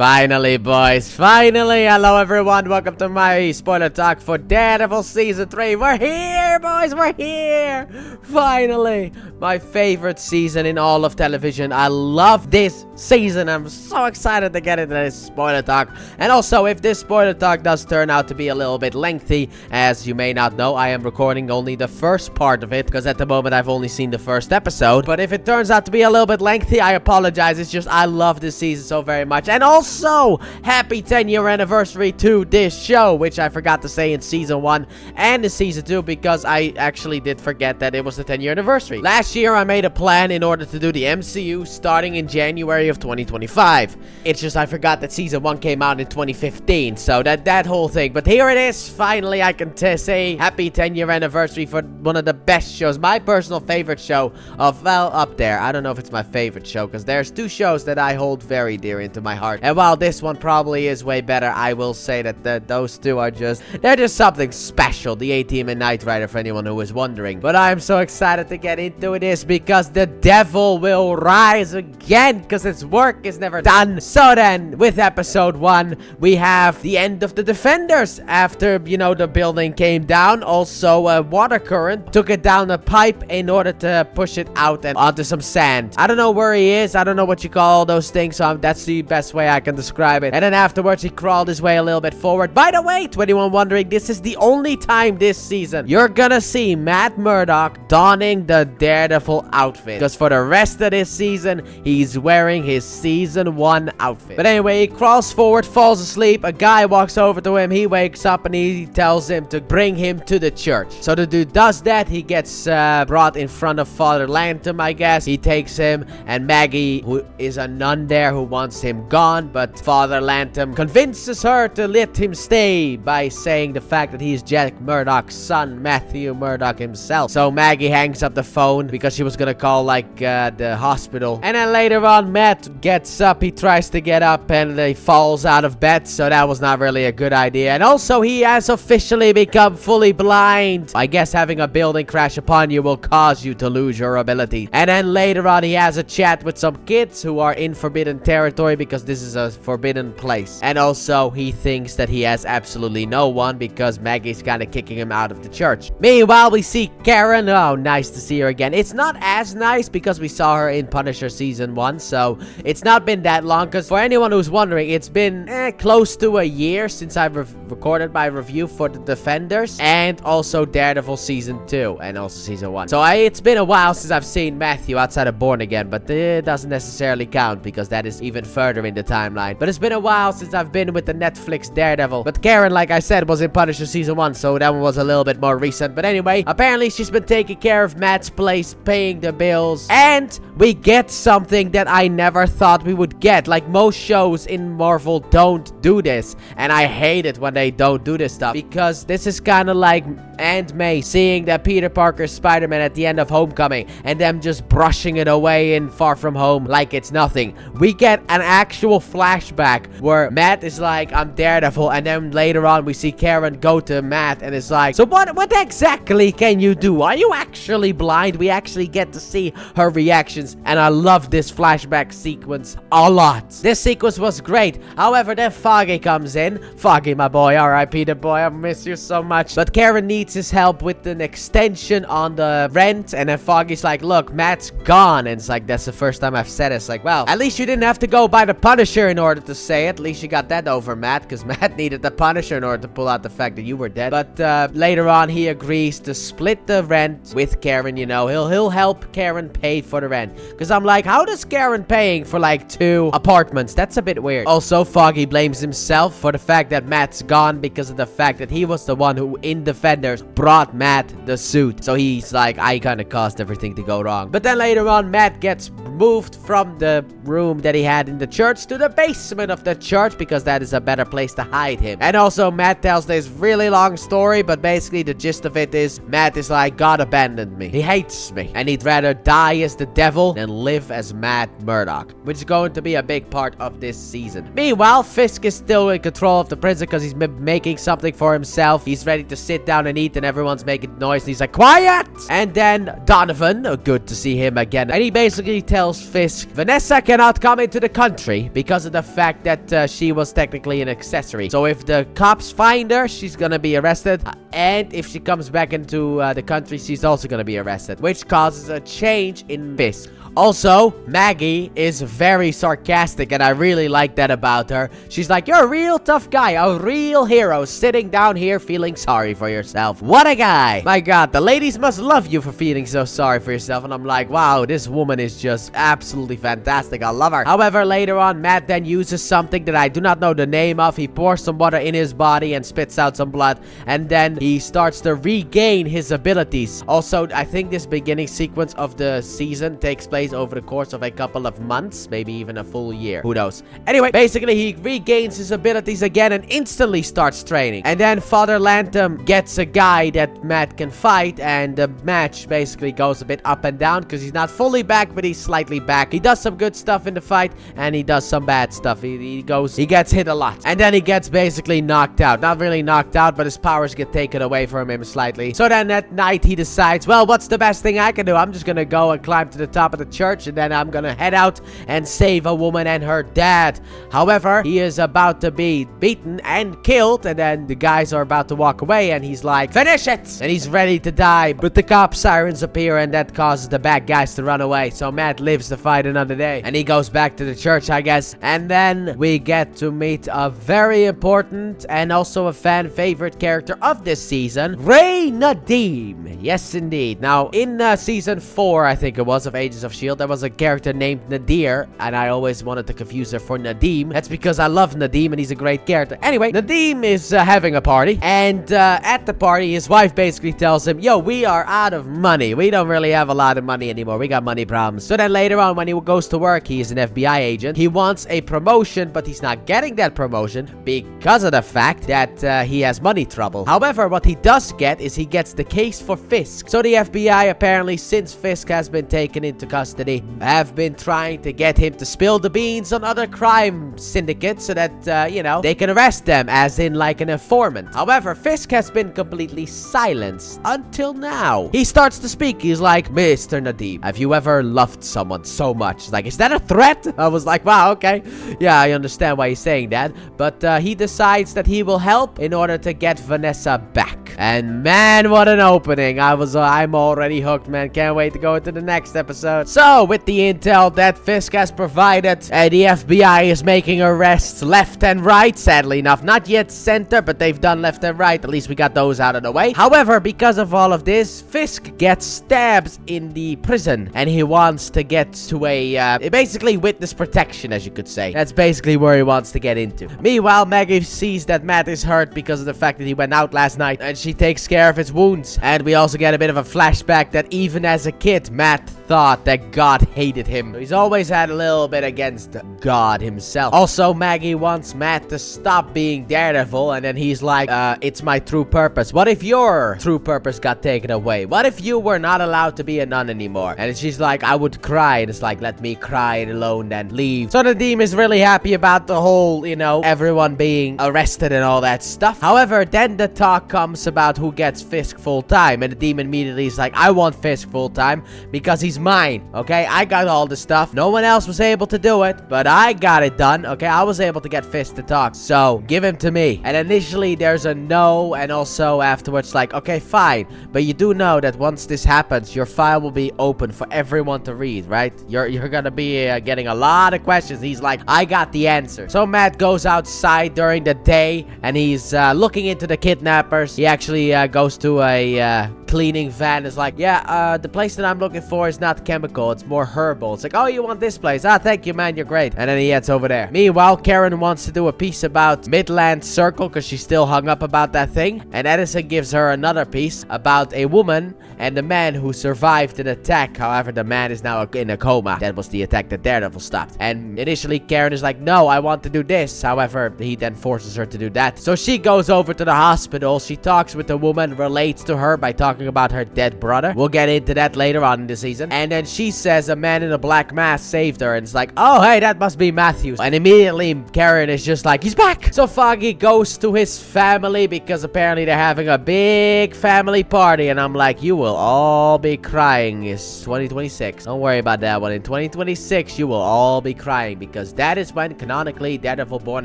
Finally, boys. Finally. Hello, everyone. Welcome to my spoiler talk for Daredevil Season 3. We're here, boys. We're here. Finally. My favorite season in all of television. I love this season. I'm so excited to get into this spoiler talk. And also, if this spoiler talk does turn out to be a little bit lengthy, as you may not know, I am recording only the first part of it, because at the moment I've only seen the first episode. But if it turns out to be a little bit lengthy, I apologize. It's just I love this season so very much. And also, happy 10-year anniversary to this show, which I forgot to say in Season 1 and in Season 2, because I actually did forget that it was the 10-year anniversary. Last year, I made a plan in order to do the MCU starting in January of 2025. It's just I forgot that Season 1 came out in 2015, so that whole thing. But here it is. Finally, I can say happy 10-year anniversary for one of the best shows. My personal favorite show of, well, up there. I don't know if it's my favorite show, because there's two shows that I hold very dear into my heart. And while this one probably is way better, I will say that those two are they're just something special. The A-Team and Knight Rider, for anyone who was wondering. But I'm so excited to get into this because the devil will rise again, because its work is never done. So then, with episode 1, we have the end of the Defenders after, you know, the building came down. Also, a water current took it down a pipe in order to push it out and onto some sand. I don't know where he is. I don't know what you call all those things, so that's the best way I can describe it. And then afterwards, he crawled his way a little bit forward. By the way, to anyone wondering, this is the only time this season you're gonna see Matt Murdock donning the Daredevil outfit, because for the rest of this season, he's wearing his Season 1 outfit. But anyway, he crawls forward, falls asleep. A guy walks over to him. He wakes up and he tells him to bring him to the church. So the dude does that. He gets brought in front of Father Lantom, I guess. He takes him, and Maggie, who is a nun there, who wants him gone, but Father Lantom convinces her to let him stay by saying the fact that he's Jack Murdock's son, Matthew Murdock himself. So Maggie hangs up the phone because she was gonna call, like, the hospital. And then later on, Matt gets up. He tries to get up and he falls out of bed, so that was not really a good idea. And also, he has officially become fully blind. I guess having a building crash upon you will cause you to lose your ability. And then later on, he has a chat with some kids who are in forbidden territory, because this is a forbidden place. And also, he thinks that he has absolutely no one because Maggie's kind of kicking him out of the church. Meanwhile, we see Karen. Oh, nice to see her again. It's not as nice because we saw her in Punisher Season 1, so it's not been that long. Because for anyone who's wondering, it's been close to a year since I've recorded my review for the Defenders and also Daredevil Season 2 and also Season 1. So it's been a while since I've seen Matthew outside of Born Again, but it doesn't necessarily count because that is even further in the timeline. But it's been a while since I've been with the Netflix Daredevil. But Karen, like I said, was in Punisher Season 1, so that one was a little bit more recent. But anyway, apparently she's been taking care of Matt's place, paying the bills, and we get something that I never thought we would get. Like, most shows in Marvel don't do this, and I hate it when they don't do this stuff, because this is kind of like Aunt May seeing that Peter Parker's Spider-Man at the end of Homecoming and them just brushing it away in Far From Home like it's nothing. We get an actual flashback where Matt is like, I'm Daredevil, and then later on we see Karen go to Matt and it's like, so what exactly can you do? Are you actually blind? We actually get to see her reactions, and I love this flashback sequence a lot. This sequence was great. However, then Foggy comes in. Foggy, my boy, R.I.P. the boy, I miss you so much. But Karen needs his help with an extension on the rent, and then Foggy's like, look, Matt's gone. And it's like, that's the first time I've said it. It's like, well, at least you didn't have to go by the Punisher in order to say it. At least you got that over, Matt, because Matt needed the Punisher in order to pull out the fact that you were dead. But later on, he agrees to split the rent with Karen. You know, he'll help Karen pay for the rent, because I'm like, how does Karen paying for like 2 apartments? That's a bit weird. Also, Foggy blames himself for the fact that Matt's gone because of the fact that he was the one who in Defenders brought Matt the suit. So he's like, I kind of caused everything to go wrong. But then later on, Matt gets moved from the room that he had in the church to the basement of the church, because that is a better place to hide him. And also, Matt tells this really long story, but basically the gist of it is Matt is like, God abandoned me. He hates me, and he'd rather die as the devil than live as Matt Murdock, which is going to be a big part of this season. Meanwhile, Fisk is still in control of the prison because he's making something for himself. He's ready to sit down and eat, and everyone's making noise, and he's like, quiet! And then Donovan, good to see him again, and he basically tells Fisk, Vanessa cannot come into the country because of the fact that she was technically an accessory. So if the cops find her, she's gonna be arrested. And if she comes back into the country, she's also gonna be arrested, which causes a change in Fisk. Also, Maggie is very sarcastic, and I really like that about her. She's like, you're a real tough guy, a real hero, sitting down here feeling sorry for yourself. What a guy. My god, the ladies must love you for feeling so sorry for yourself. And I'm like, wow, this woman is just absolutely fantastic. I love her. However, later on, Matt then uses something that I do not know the name of. He pours some water in his body and spits out some blood, and then he starts to regain his abilities. Also, I think this beginning sequence of the season takes place over the course of a couple of months, maybe even a full year. Who knows? Anyway, basically, he regains his abilities again and instantly starts training. And then Father Lantham gets a guy that Matt can fight, and the match basically goes a bit up and down because he's not fully back, but he's slightly back. He does some good stuff in the fight, and he does some bad stuff. He gets hit a lot. And then he gets basically knocked out. Not really knocked out, but his powers get taken away from him slightly. So then at night, he decides, well, what's the best thing I can do? I'm just gonna go and climb to the top of the church, and then I'm gonna head out and save a woman and her dad. However, he is about to be beaten and killed, and then the guys are about to walk away, and he's like, finish it! And he's ready to die, but the cop sirens appear, and that causes the bad guys to run away. So Matt lives to fight another day, and he goes back to the church, I guess. And then we get to meet a very important and also a fan favorite character of this season, Ray Nadim. Yes, indeed. Now, in season 4, I think it was, of Agents of S.H.I.E.L.D., there was a character named Nadir, and I always wanted to confuse her for Nadim. That's because I love Nadim, and he's a great character. Anyway, Nadim is having a party, and at the party, his wife basically tells him, yo, we are out of money. We don't really have a lot of money anymore. We got money problems. So then later on, when he goes to work, he is an FBI agent. He wants a promotion, but he's not getting that promotion because of the fact that he has money trouble. However, what he does get is he gets the case for Fisk. So the FBI, apparently, since Fisk has been taken into custody, have been trying to get him to spill the beans on other crime syndicates so that, you know, they can arrest them, as in like an informant. However, Fisk has been completely silenced until now. He starts to speak. He's like, Mr. Nadim, have you ever loved someone so much? He's like, is that a threat? I was like, wow, okay. Yeah, I understand why he's saying that. But he decides that he will help in order to get Vanessa back. And man, what an opening. I'm already hooked, man. Can't wait to go into the next episode. So, with the intel that Fisk has provided, the FBI is making arrests left and right, sadly enough. Not yet center, but they've done left and right. At least we got those out of the way. However, because of all of this, Fisk gets stabbed in the prison, and he wants to get to a, basically witness protection, as you could say. That's basically where he wants to get into. Meanwhile, Maggie sees that Matt is hurt because of the fact that he went out last night, and she takes care of his wounds. And we also get a bit of a flashback that even as a kid, Matt thought that God hated him. He's always had a little bit against God himself. Also, Maggie wants Matt to stop being Daredevil, and then he's like, it's my true purpose. What if your true purpose got taken away? What if you were not allowed to be a nun anymore? And she's like, I would cry. And it's like, let me cry alone, then leave. So the Nadim is really happy about the whole, you know, everyone being arrested and all that stuff. However, then the talk comes about who gets Fisk full time, and the demon immediately is like, I want Fisk full time because he's mine. Okay, I got all the stuff. No one else was able to do it, but I got it done. Okay, I was able to get Fisk to talk, so give him to me. And initially there's a no, and also afterwards like, okay, fine, but you do know that once this happens, your file will be open for everyone to read, right? You're gonna be getting a lot of questions. He's like, I got the answer. So Matt goes outside during the day, and he's looking into the kidnappers. He actually goes to a cleaning van. Is like, yeah, the place that I'm looking for is not chemical, it's more herbal. It's like, oh, you want this place? Ah, thank you, man, you're great. And then he heads over there. Meanwhile, Karen wants to do a piece about Midland Circle because she's still hung up about that thing, and Edison gives her another piece about a woman and the man who survived an attack. However, the man is now in a coma. That was the attack that Daredevil stopped. And initially Karen is like, no, I want to do this. However, he then forces her to do that. So she goes over to the hospital. She talks with the woman, relates to her by talking talking about her dead brother. We'll get into that later on in the season. And then she says a man in a black mask saved her, and it's like, oh, hey, that must be Matthews. And immediately Karen is just like, he's back. So Foggy goes to his family because apparently they're having a big family party, and I'm like, you will all be crying. It's 2026. Don't worry about that one. In 2026, you will all be crying because that is when canonically Daredevil Born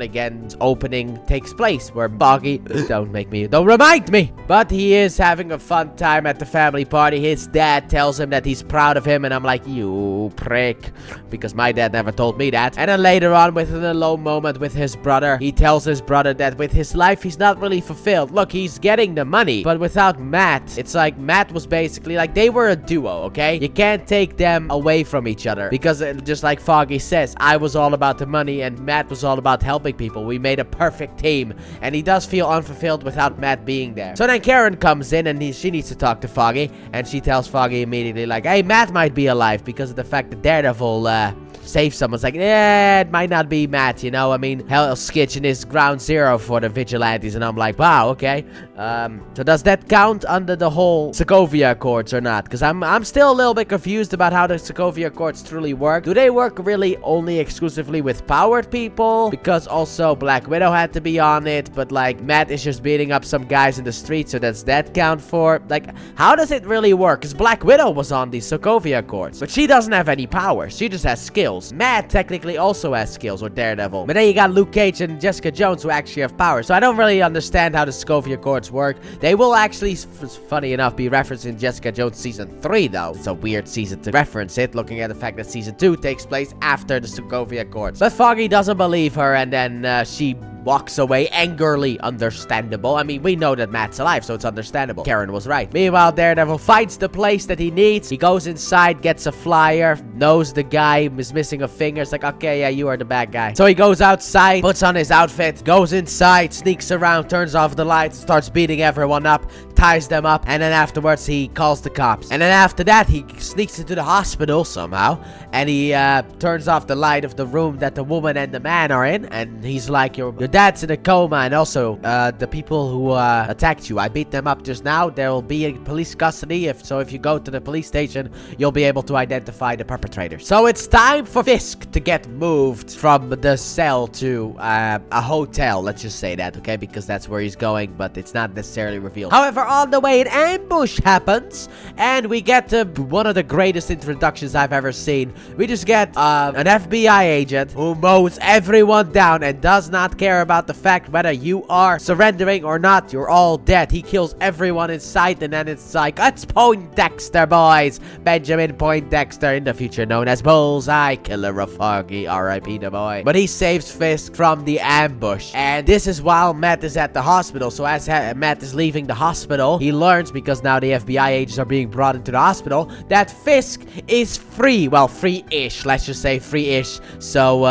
Again's opening takes place, where Foggy don't remind me, but he is having a fun time at the family party. His dad tells him that he's proud of him, and I'm like, you prick, because my dad never told me that. And then later on, within a low moment with his brother, he tells his brother that with his life he's not really fulfilled. Look, he's getting the money, but without Matt, it's like Matt was basically like, they were a duo, okay? You can't take them away from each other, because just like Foggy says, I was all about the money and Matt was all about helping people. We made a perfect team, and he does feel unfulfilled without Matt being there. So then Karen comes in, and she needs to talk to Foggy, and she tells Foggy immediately like, hey, Matt might be alive because of the fact that Daredevil save someone's like, yeah, it might not be Matt, you know. I mean, Hell's Kitchen is ground zero for the vigilantes, and I'm like, wow, okay. So does that count under the whole Sokovia Accords or not? Because I'm still a little bit confused about how the Sokovia Accords truly work. Do they work really only exclusively with powered people? Because also Black Widow had to be on it, but like Matt is just beating up some guys in the street, so does that count for? Like, how does it really work? Because Black Widow was on the Sokovia Accords, but she doesn't have any powers. She just has skills. Matt technically also has skills, or Daredevil. But then you got Luke Cage and Jessica Jones who actually have powers. So I don't really understand how the Sokovia Accords work. They will actually, funny enough, be referenced in Jessica Jones season 3 though. It's a weird season to reference it, looking at the fact that season 2 takes place after the Sokovia Accords. But Foggy doesn't believe her, and then she walks away angrily. Understandable. I mean, we know that Matt's alive, so it's understandable. Karen was right. Meanwhile, Daredevil finds the place that he needs. He goes inside, gets a flyer, knows the guy is missing a finger. It's like, okay, yeah, you are the bad guy. So he goes outside, puts on his outfit, goes inside, sneaks around, turns off the lights, starts beating everyone up, ties them up, and then afterwards he calls the cops. And then after that, he sneaks into the hospital somehow, and he turns off the light of the room that the woman and the man are in, and he's like, your dad's in a coma, and also the people who attacked you, I beat them up just now. There will be in police custody, if you go to the police station, you'll be able to identify the perpetrator. So it's time for Fisk to get moved from the cell to a hotel, let's just say that, okay, because that's where he's going, but it's not necessarily revealed. However, on the way, an ambush happens, and we get to one of the greatest introductions I've ever seen. We just get an FBI agent who mows everyone down and does not care about the fact whether you are surrendering or not. You're all dead. He kills everyone in sight, and then it's like, it's Poindexter, boys. Benjamin Poindexter, in the future known as Bullseye, killer of Foggy, R.I.P. the boy. But he saves Fisk from the ambush, and this is while Matt is at the hospital. So as Matt is leaving the hospital, he learns, because now the FBI agents are being brought into the hospital, that Fisk is free. Well, free-ish. Let's just say free-ish. So,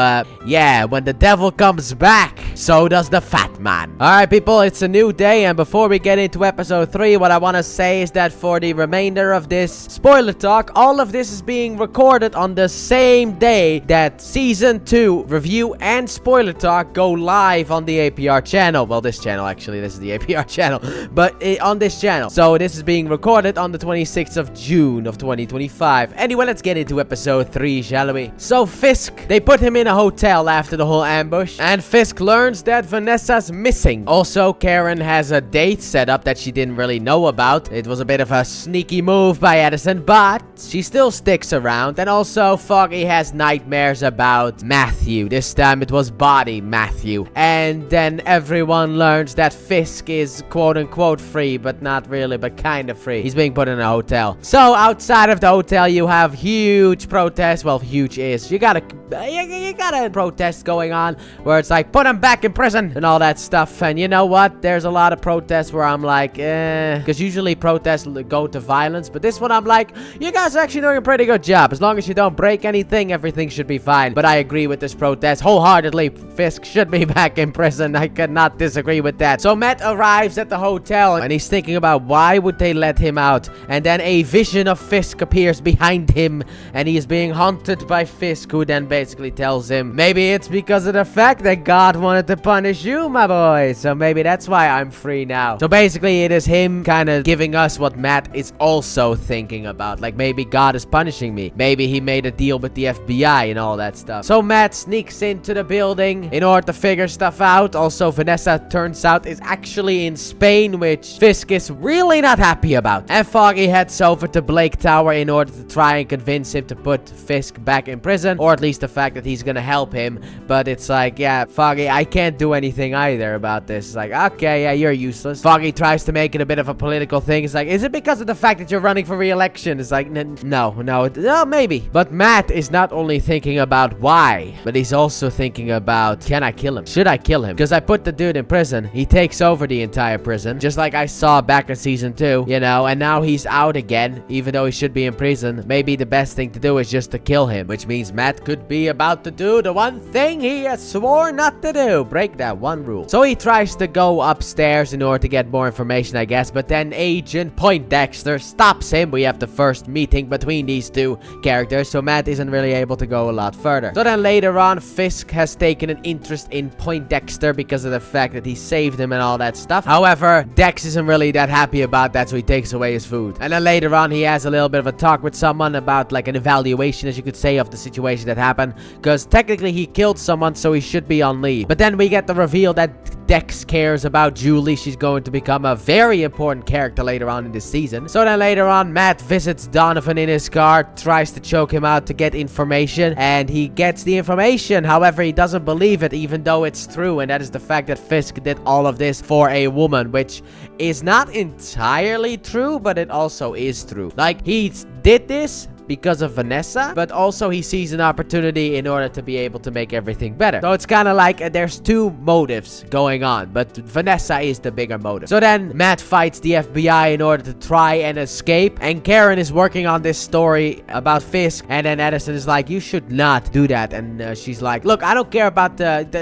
yeah, when the devil comes back, so does the fat man. Alright, people, it's a new day, and before we get into episode 3, what I want to say is that for the remainder of this spoiler talk, all of this is being recorded on the same day that season 2 review and spoiler talk go live on the APR channel. Well, this channel, actually, this is the APR channel, but on this channel. So this is being recorded on the 26th of June of 2025. Anyway, let's get into episode 3, shall we? So Fisk, they put him in a hotel after the whole ambush, and Fisk learns that Vanessa's missing. Also, Karen has a date set up that she didn't really know about. It was a bit of a sneaky move by Edison, but she still sticks around. And also, Foggy has nightmares about Matthew. This time it was body Matthew. And then everyone learns that Fisk is quote-unquote free, but not really, but kind of free. He's being put in a hotel. So outside of the hotel, you have huge protests. Well, huge is, you got a protest going on where it's like, put him back in prison and all that stuff. And you know what? There's a lot of protests where I'm like, because usually protests go to violence, but this one I'm like, you guys are actually doing a pretty good job. As long as you don't break anything, everything should be fine. But I agree with this protest wholeheartedly. Fisk should be back in prison. I could not disagree with that. So Matt arrives at the hotel, and he's thinking about why would they let him out, and then a vision of Fisk appears behind him, and he is being haunted by Fisk, who then basically tells him, maybe it's because of the fact that God wanted to punish you, my boy, so maybe that's why I'm free now. So basically it is him kind of giving us what Matt is also thinking about, like maybe God is punishing me, maybe he made a deal with the FBI and all that stuff. So Matt sneaks into the building in order to figure stuff out. Also, Vanessa, turns out, is actually in Spain, which Fisk is really not happy about. And Foggy heads over to Blake Tower in order to try and convince him to put Fisk back in prison, or at least the fact that he's gonna help him. But it's like, yeah, Foggy, I can't do anything either about this. It's like, okay, yeah, you're useless. Foggy tries to make it a bit of a political thing. It's like, is it because of the fact that you're running for re-election? It's like, no, maybe. But Matt is not only thinking about why, but he's also thinking about, can I kill him? Should I kill him? Because I put the dude in prison. He takes over the entire prison, just like I saw back in season 2, you know, and now he's out again, even though he should be in prison. Maybe the best thing to do is just to kill him, which means Matt could be about to do the one thing he has sworn not to do. Break that one rule. So he tries to go upstairs in order to get more information, I guess, but then Agent Poindexter stops him. We have the first meeting between these two characters, so Matt isn't really able to go a lot further. So then later on, Fisk has taken an interest in Poindexter because of the fact that he saved him and all that stuff. However, Dex isn't really that happy about that, so he takes away his food. And then later on, he has a little bit of a talk with someone about like an evaluation, as you could say, of the situation that happened, because technically he killed someone, so he should be on leave. But then we get the reveal that Dex cares about Julie. She's going to become a very important character later on in this season. So then later on, Matt visits Donovan in his car, tries to choke him out to get information, and he gets the information. However, he doesn't believe it, even though it's true, and that is the fact that Fisk did all of this for a woman, which is not entirely true, but it also is true. Like, he did this because of Vanessa, but also he sees an opportunity in order to be able to make everything better. So it's kind of like there's two motives going on, but Vanessa is the bigger motive. So then Matt fights the FBI in order to try and escape, and Karen is working on this story about Fisk, and then Edison is like, you should not do that, and she's like, look, I don't care about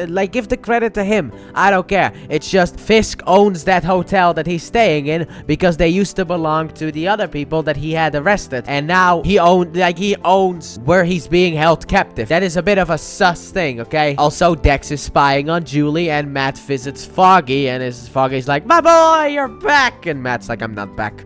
like, give the credit to him. I don't care. It's just Fisk owns that hotel that he's staying in because they used to belong to the other people that he had arrested, and now he owns where he's being held captive. That is a bit of a sus thing, okay? Also, Dex is spying on Julie, and Matt visits Foggy, and Foggy's like, my boy, you're back! And Matt's like, I'm not back.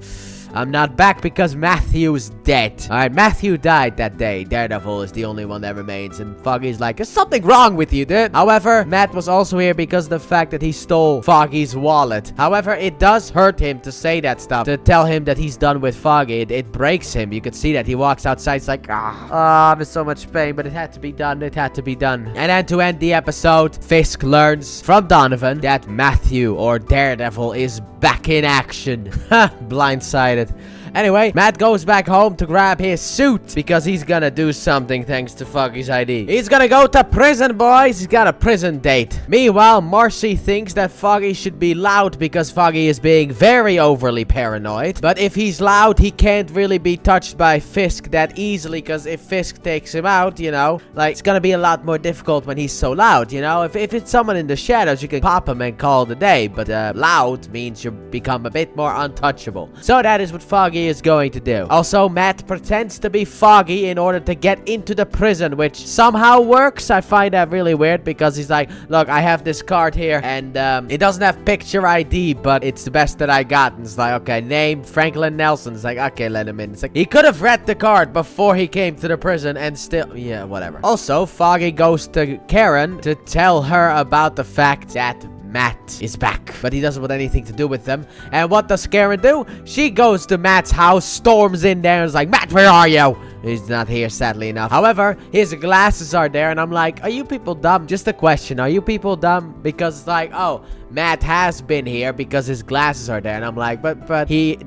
I'm not back because Matthew's dead. Alright, Matthew died that day. Daredevil is the only one that remains. And Foggy's like, there's something wrong with you, dude. However, Matt was also here because of the fact that he stole Foggy's wallet. However, it does hurt him to say that stuff, to tell him that he's done with Foggy. It breaks him. You could see that. He walks outside. It's like, I'm in so much pain, but it had to be done. It had to be done. And then to end the episode, Fisk learns from Donovan that Matthew, or Daredevil, is back in action. Ha! Blindsided. Anyway, Matt goes back home to grab his suit because he's gonna do something thanks to Foggy's ID. He's gonna go to prison, boys. He's got a prison date. Meanwhile, Marcy thinks that Foggy should be loud because Foggy is being very overly paranoid. But if he's loud, he can't really be touched by Fisk that easily, because if Fisk takes him out, you know, like, it's gonna be a lot more difficult when he's so loud, you know? If it's someone in the shadows, you can pop him and call it a day. But loud means you become a bit more untouchable. So that is what Foggy is going to do. Also, Matt pretends to be Foggy in order to get into the prison, which somehow works. I find that really weird because he's like, look, I have this card here, and it doesn't have picture ID, but it's the best that I got. And it's like, okay, name Franklin Nelson. It's like, okay, let him in. It's like, he could have read the card before he came to the prison and still, yeah, whatever. Also, Foggy goes to Karen to tell her about the fact that Matt is back, but he doesn't want anything to do with them. And what does Karen do? She goes to Matt's house, storms in there, and is like, Matt, where are you? He's not here, sadly enough. However, his glasses are there, and I'm like, are you people dumb? Just a question, are you people dumb? Because it's like, oh, Matt has been here because his glasses are there, and I'm like, but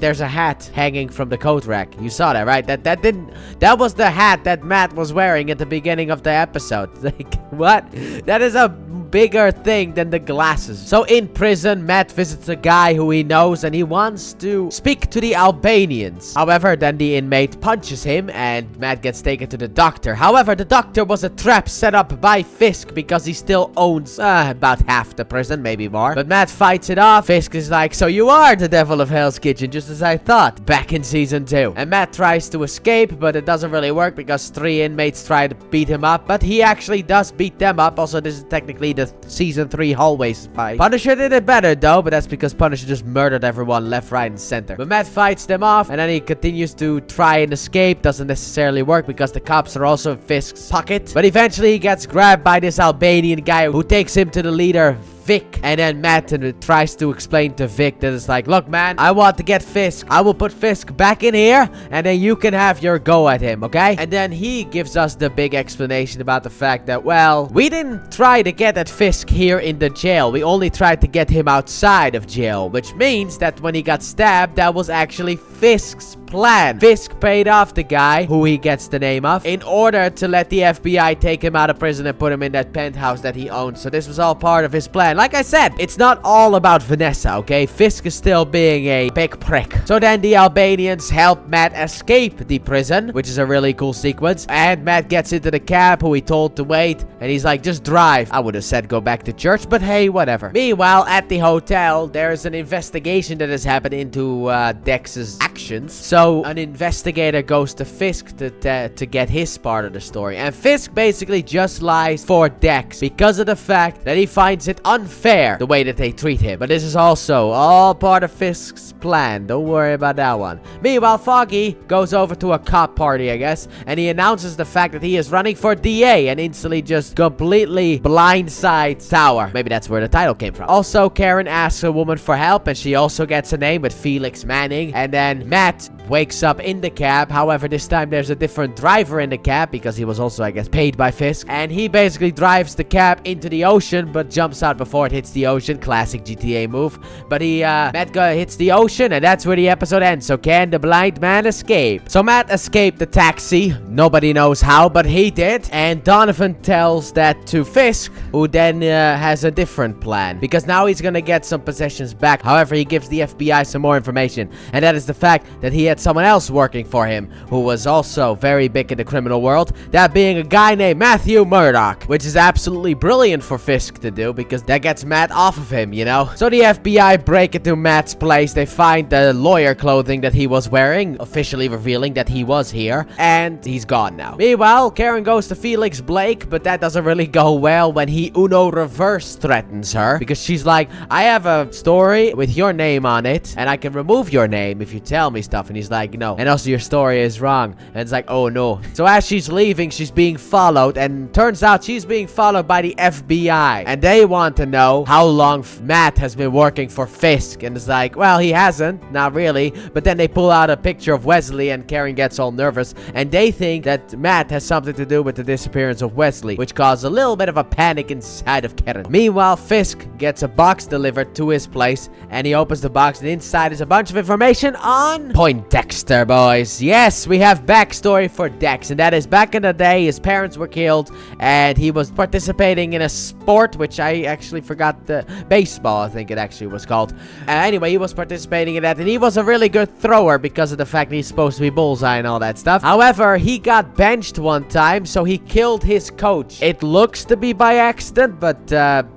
there's a hat hanging from the coat rack. You saw that, right? That was the hat that Matt was wearing at the beginning of the episode. Like, what? That is a bigger thing than the glasses. So in prison, Matt visits a guy who he knows, and he wants to speak to the Albanians. However, then the inmate punches him, and Matt gets taken to the doctor. However, the doctor was a trap set up by Fisk because he still owns about half the prison, maybe more. are. But Matt fights it off. Fisk is like, so you are the devil of Hell's Kitchen, just as I thought, back in season 2. And Matt tries to escape, but it doesn't really work because 3 inmates try to beat him up. But he actually does beat them up. Also, this is technically the season 3 hallways fight. Punisher did it better though, but that's because Punisher just murdered everyone left, right, and center. But Matt fights them off, and then he continues to try and escape. Doesn't necessarily work because the cops are also in Fisk's pocket. But eventually he gets grabbed by this Albanian guy who takes him to the leader, Vic. And then Matt tries to explain to Vic that it's like, look man, I want to get Fisk. I will put Fisk back in here and then you can have your go at him, okay? And then he gives us the big explanation about the fact that, well, we didn't try to get at Fisk here in the jail. We only tried to get him outside of jail, which means that when he got stabbed, that was actually Fisk's plan. Fisk paid off the guy, who he gets the name of, in order to let the FBI take him out of prison and put him in that penthouse that he owns. So this was all part of his plan. Like I said, it's not all about Vanessa, okay? Fisk is still being a big prick. So then the Albanians help Matt escape the prison, which is a really cool sequence. And Matt gets into the cab, who he told to wait, and he's like, just drive. I would have said go back to church, but hey, whatever. Meanwhile, at the hotel, there's an investigation that has happened into Dex's actions. So an investigator goes to Fisk to get his part of the story. And Fisk basically just lies for Dex because of the fact that he finds it unfair the way that they treat him. But this is also all part of Fisk's plan. Don't worry about that one. Meanwhile, Foggy goes over to a cop party, I guess, and he announces the fact that he is running for DA and instantly just completely blindsides Tower. Maybe that's where the title came from. Also, Karen asks a woman for help and she also gets a name with Felix Manning. And then Matt wakes up in the cab. However, this time there's a different driver in the cab because he was also, I guess, paid by Fisk. And he basically drives the cab into the ocean but jumps out before it hits the ocean. Classic GTA move. But Matt hits the ocean and that's where the episode ends. So can the blind man escape? So Matt escaped the taxi. Nobody knows how, but he did. And Donovan tells that to Fisk, who then has a different plan because now he's gonna get some possessions back. However, he gives the FBI some more information, and that is the fact that he had someone else working for him who was also very big in the criminal world, that being a guy named Matthew Murdoch, which is absolutely brilliant for Fisk to do because that gets Matt off of him, you know? So the FBI break into Matt's place. They find the lawyer clothing that he was wearing, officially revealing that he was here, and he's gone now. Meanwhile, Karen goes to Felix Blake, but that doesn't really go well when he Uno reverse threatens her because she's like, I have a story with your name on it and I can remove your name if you tell me stuff. And he's like, no, and also your story is wrong. And it's like, oh no. So as she's leaving, she's being followed, and turns out she's being followed by the FBI, and they want to know how long Matt has been working for Fisk. And it's like, well, he hasn't, not really. But then they pull out a picture of Wesley and Karen gets all nervous, and they think that Matt has something to do with the disappearance of Wesley, which caused a little bit of a panic inside of Karen. Meanwhile, Fisk gets a box delivered to his place, and he opens the box, and inside is a bunch of information on Poindexter, boys. Yes, we have backstory for Dex, and that is back in the day, his parents were killed, and he was participating in a sport, which I actually forgot, the baseball, I think it actually was called. Anyway, he was participating in that, and he was a really good thrower because of the fact that he's supposed to be bullseye and all that stuff. However, he got benched one time, so he killed his coach. It looks to be by accident, but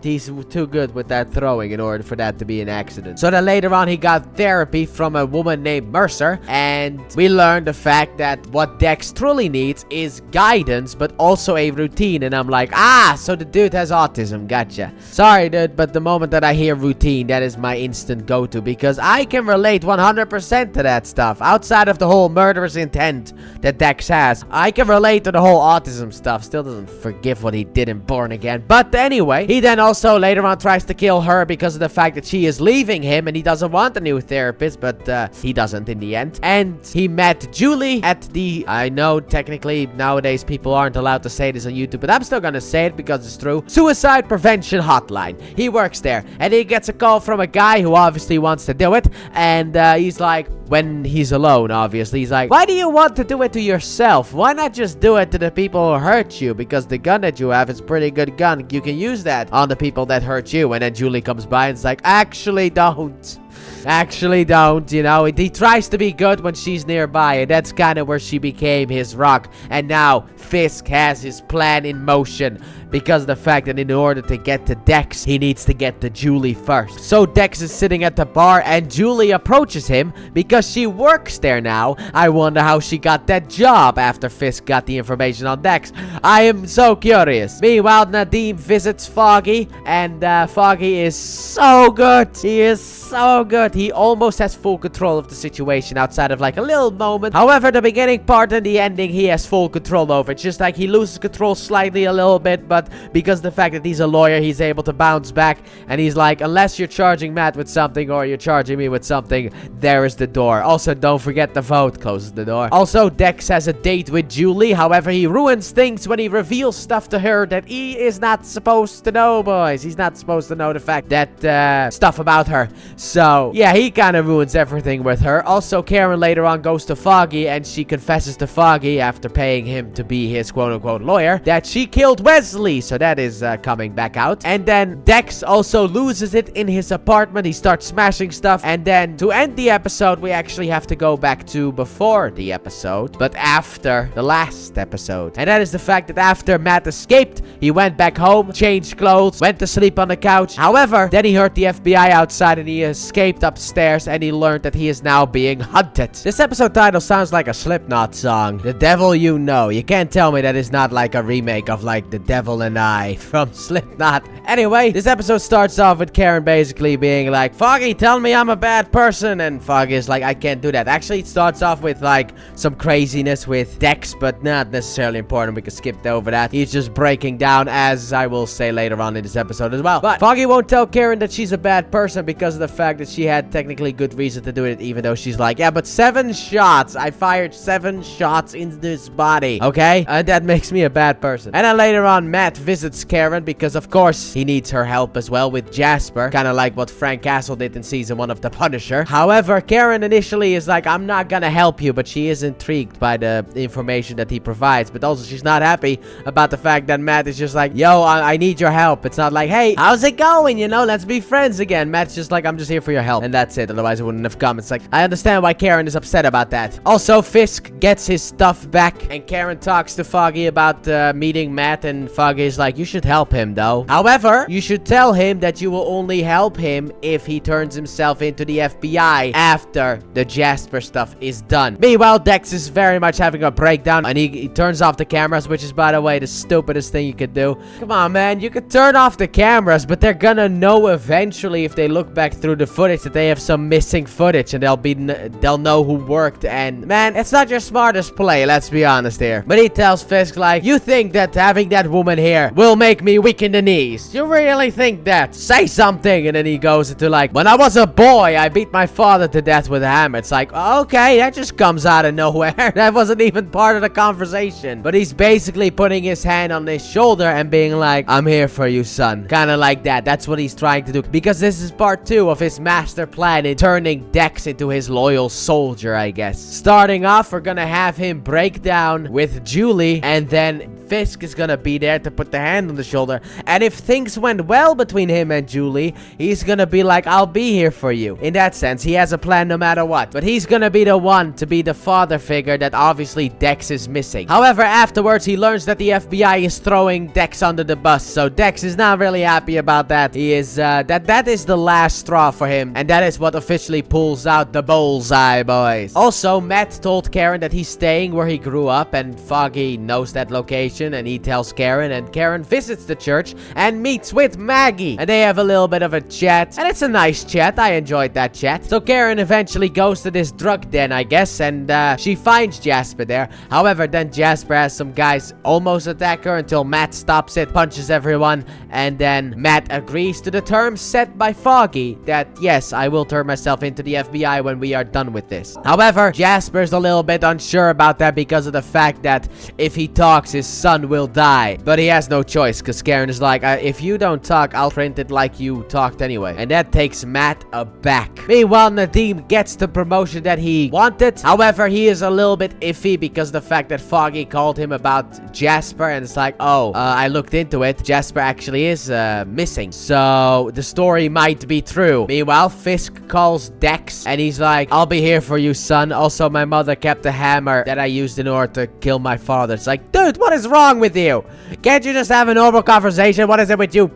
he's too good with that throwing in order for that to be an accident. So then later on, he got therapy from a woman named Mercer, and we learned the fact that what Dex truly needs is guidance, but also a routine. And I'm like, so the dude has autism. Gotcha. Sorry, dude, but the moment that I hear routine, that is my instant go-to because I can relate 100% to that stuff. Outside of the whole murderous intent that Dex has, I can relate to the whole autism stuff. Still doesn't forgive what he did in Born Again. But anyway, he then also later on tries to kill her because of the fact that she is leaving him and he doesn't want a new therapist, but he doesn't in the end. And he met Julie at the, I know technically nowadays people aren't allowed to say this on YouTube, but I'm still gonna say it because it's true, suicide prevention hotline. He works there and he gets a call from a guy who obviously wants to do it, and he's like, when he's alone, obviously. He's like, why do you want to do it to yourself? Why not just do it to the people who hurt you? Because the gun that you have is a pretty good gun. You can use that on the people that hurt you. And then Julie comes by and is like, actually don't. Actually don't, you know. He tries to be good when she's nearby, and that's kind of where she became his rock. And now Fisk has his plan in motion because of the fact that in order to get to Dex, he needs to get to Julie first. So Dex is sitting at the bar, and Julie approaches him because she works there now. I wonder how she got that job after Fisk got the information on Dex. I am so curious. Meanwhile, Nadim visits Foggy, and Foggy is so good. He is so good. He almost has full control of the situation outside of like a little moment. However, the beginning part and the ending, he has full control over. It's just like he loses control slightly a little bit, but because of the fact that he's a lawyer, he's able to bounce back. And he's like, unless you're charging Matt with something or you're charging me with something, there is the door. Also, don't forget the vote. Closes the door. Also, Dex has a date with Julie. However, he ruins things when he reveals stuff to her that he is not supposed to know, boys. He's not supposed to know the fact that stuff about her. So, yeah, he kind of ruins everything with her. Also, Karen later on goes to Foggy, and she confesses to Foggy, after paying him to be his quote-unquote lawyer, that she killed Wesley. So that is coming back out. And then Dex also loses it in his apartment. He starts smashing stuff. And then to end the episode, we actually have to go back to before the episode, but after the last episode. And that is the fact that after Matt escaped, he went back home, changed clothes, went to sleep on the couch. However, then he heard the FBI outside, and he escaped upstairs, and he learned that he is now being hunted. This episode title sounds like a Slipknot song. The Devil You Know. You can't tell me that is not like a remake of like The Devil and I from Slipknot. Anyway, this episode starts off with Karen basically being like, Foggy, tell me I'm a bad person. And Foggy is like, I can't do that. Actually, it starts off with like some craziness with Dex, but not necessarily important. We can skip over that. He's just breaking down, as I will say later on in this episode as well. But Foggy won't tell Karen that she's a bad person because of the fact that she had technically good reason to do it, even though she's like, yeah, but 7 shots. I fired 7 shots into his body. Okay? That makes me a bad person. And then later on, Matt visits Karen because, of course, he needs her help as well with Jasper. Kind of like what Frank Castle did in season 1 of The Punisher. However, Karen initially is like, I'm not gonna help you, but she is intrigued by the information that he provides. But also, she's not happy about the fact that Matt is just like, yo, I need your help. It's not like, hey, how's it going? You know, let's be friends again. Matt's just like, I'm just here for your help. And that's it. Otherwise, it wouldn't have come. It's like, I understand why Karen is upset about that. Also, Fisk gets his stuff back, and Karen talks to Foggy about meeting Matt, and Foggy is like, you should help him, though. However, you should tell him that you will only help him if he turns himself into the FBI after the Jasper stuff is done. Meanwhile, Dex is very much having a breakdown, and he turns off the cameras, which is, by the way, the stupidest thing you could do. Come on, man. You could turn off the cameras, but they're gonna know eventually if they look back through the footage that they have some missing footage, and they'll know who worked. And man, it's not your smartest play, let's be honest here. But he tells Fisk like, you think that having that woman here will make me weak in the knees? You really think that? Say something. And then he goes into like, when I was a boy, I beat my father to death with a hammer. It's like, okay, that just comes out of nowhere. That wasn't even part of the conversation. But he's basically putting his hand on his shoulder and being like, I'm here for you, son. Kind of like that. That's what he's trying to do, because this is part 2 of his master plan in turning Dex into his loyal soldier, I guess. Starting off, we're gonna have him break down with Julie, and then Fisk is gonna be there to put the hand on the shoulder. And if things went well between him and Julie, he's gonna be like, I'll be here for you. In that sense, he has a plan no matter what. But he's gonna be the one to be the father figure that obviously Dex is missing. However, afterwards, he learns that the FBI is throwing Dex under the bus. So Dex is not really happy about that. He is, that is the last straw for him. And that is what officially pulls out the bullseye, boys. Also, Matt told Karen that he's staying where he grew up, and Foggy knows that location, and he tells Karen, and Karen visits the church and meets with Maggie, and they have a little bit of a chat, and it's a nice chat. I enjoyed that chat. So Karen eventually goes to this drug den, I guess, and she finds Jasper there. However, then Jasper has some guys almost attack her until Matt stops it, punches everyone, and then Matt agrees to the terms set by Foggy that, yes, I will turn myself into the FBI when we are done with this. However, Jasper's a little bit unsure about that because of the fact that if he talks, his son will die. But he has no choice, because Karen is like, if you don't talk, I'll print it like you talked anyway. And that takes Matt aback. Meanwhile, Nadim gets the promotion that he wanted. However, he is a little bit iffy because the fact that Foggy called him about Jasper, and it's like, I looked into it. Jasper actually is missing. So the story might be true. Meanwhile, Fisk calls Dex, and he's like, I'll be here for you, son. Also, my mother kept a hammer that I used in order to kill my father. It's like, dude, what is wrong with you? Can't you just have a normal conversation? What is it with you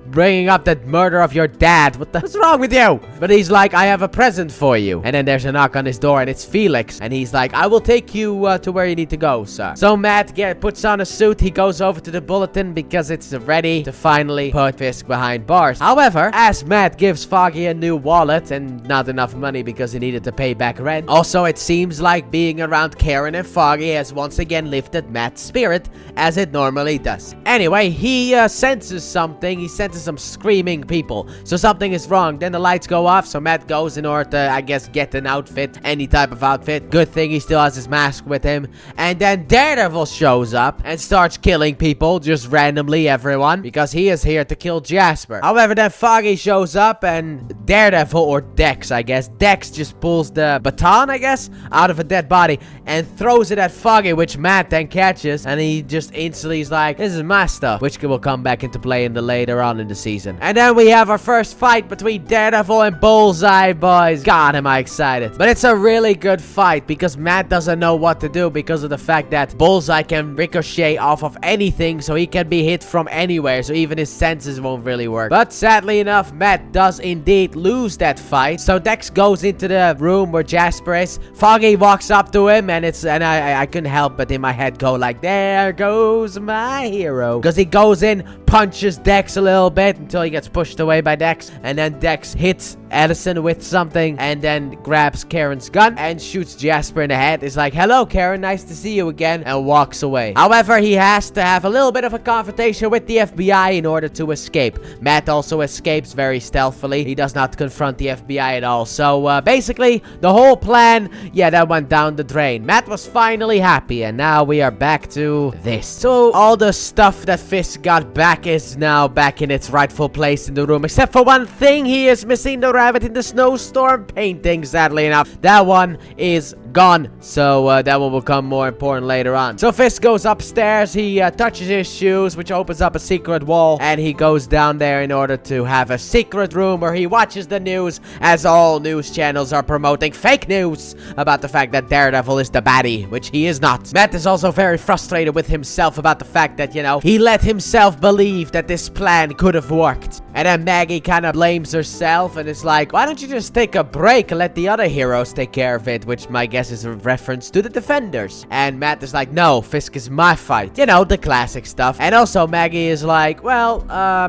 bringing up the murder of your dad? What's wrong with you? But he's like, I have a present for you. And then there's a knock on his door, and it's Felix. And he's like, I will take you to where you need to go, sir. So Matt puts on a suit. He goes over to the bulletin because it's ready to finally put Fisk behind bars. However, as Matt gives Foggy a new wallet and not enough money because he needed to pay back rent. Also, it seems like being around Karen and Foggy has once again lifted Matt's spirit, as it normally does. Anyway, he senses something. He senses some screaming people. So something is wrong. Then the lights go off. So Matt goes in order to, I guess, get an outfit. Any type of outfit. Good thing he still has his mask with him. And then Daredevil shows up and starts killing people. Just randomly, everyone. Because he is here to kill Jasper. However, then Foggy shows up and Daredevil, or Dex, I guess. Dex just pulls the baton, I guess, out of a dead body and throws it at Foggy, which Matt then catches. And he just instantly is like, this is my stuff. Which will come back into play in the later on in the season. And then we have our first fight between Daredevil and Bullseye, boys. God, am I excited. But it's a really good fight because Matt doesn't know what to do because of the fact that Bullseye can ricochet off of anything, so he can be hit from anywhere, so even his senses won't really work. But sadly enough, Matt does indeed lose that fight. So Dex goes into the room where Jasper is. Foggy walks up to him, and I couldn't help but in my head go like, there goes my hero. Because he goes in, punches Dex a little bit until he gets pushed away by Dex, and then Dex hits Edison with something and then grabs Karen's gun and shoots Jasper in the head. It's like, hello Karen, nice to see you again, and walks away. However, he has to have a little bit of a confrontation with the FBI in order to escape. Matt also escapes very stealthily. He does not confront the FBI at all. So basically, the whole plan, yeah, that went down the drain. Matt was finally happy, and now we are back to this. So all the stuff that Fisk got back is now back in its rightful place in the room, except for one thing. He is missing the rabbit in the snowstorm painting, sadly enough. That one is gone, so that one will come more important later on. So Fisk goes upstairs. He touches his shoes, which opens up a secret wall, and he goes down there in order to have a secret room where he watches the news, as all news channels are promoting fake news about the fact that Daredevil is the baddie, which he is not. Matt is also very frustrated with himself about the fact that, you know, he let himself believe that this plan could have worked. And then Maggie kind of blames herself and is like, why don't you just take a break and let the other heroes take care of it, which my guess is a reference to the Defenders. And Matt is like, no, Fisk is my fight. You know, the classic stuff. And also Maggie is like, well,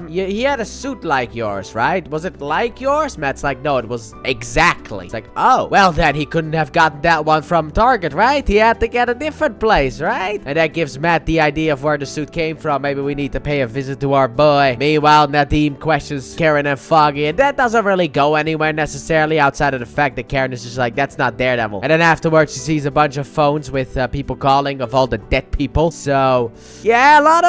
he had a suit like yours, right? Was it like yours? Matt's like, no, it was exactly. It's like, oh, well then he couldn't have gotten that one from Target, right? He had to get a different place, right? And that gives Matt the idea of where the suit came from. Maybe we need to pay a visit to our boy. Meanwhile, Nadim questions Karen and Foggy, and that doesn't really go anywhere necessarily outside of the fact that Karen is just like, that's not Daredevil. And then afterwards, she sees a bunch of phones with people calling of all the dead people. So, yeah, a lot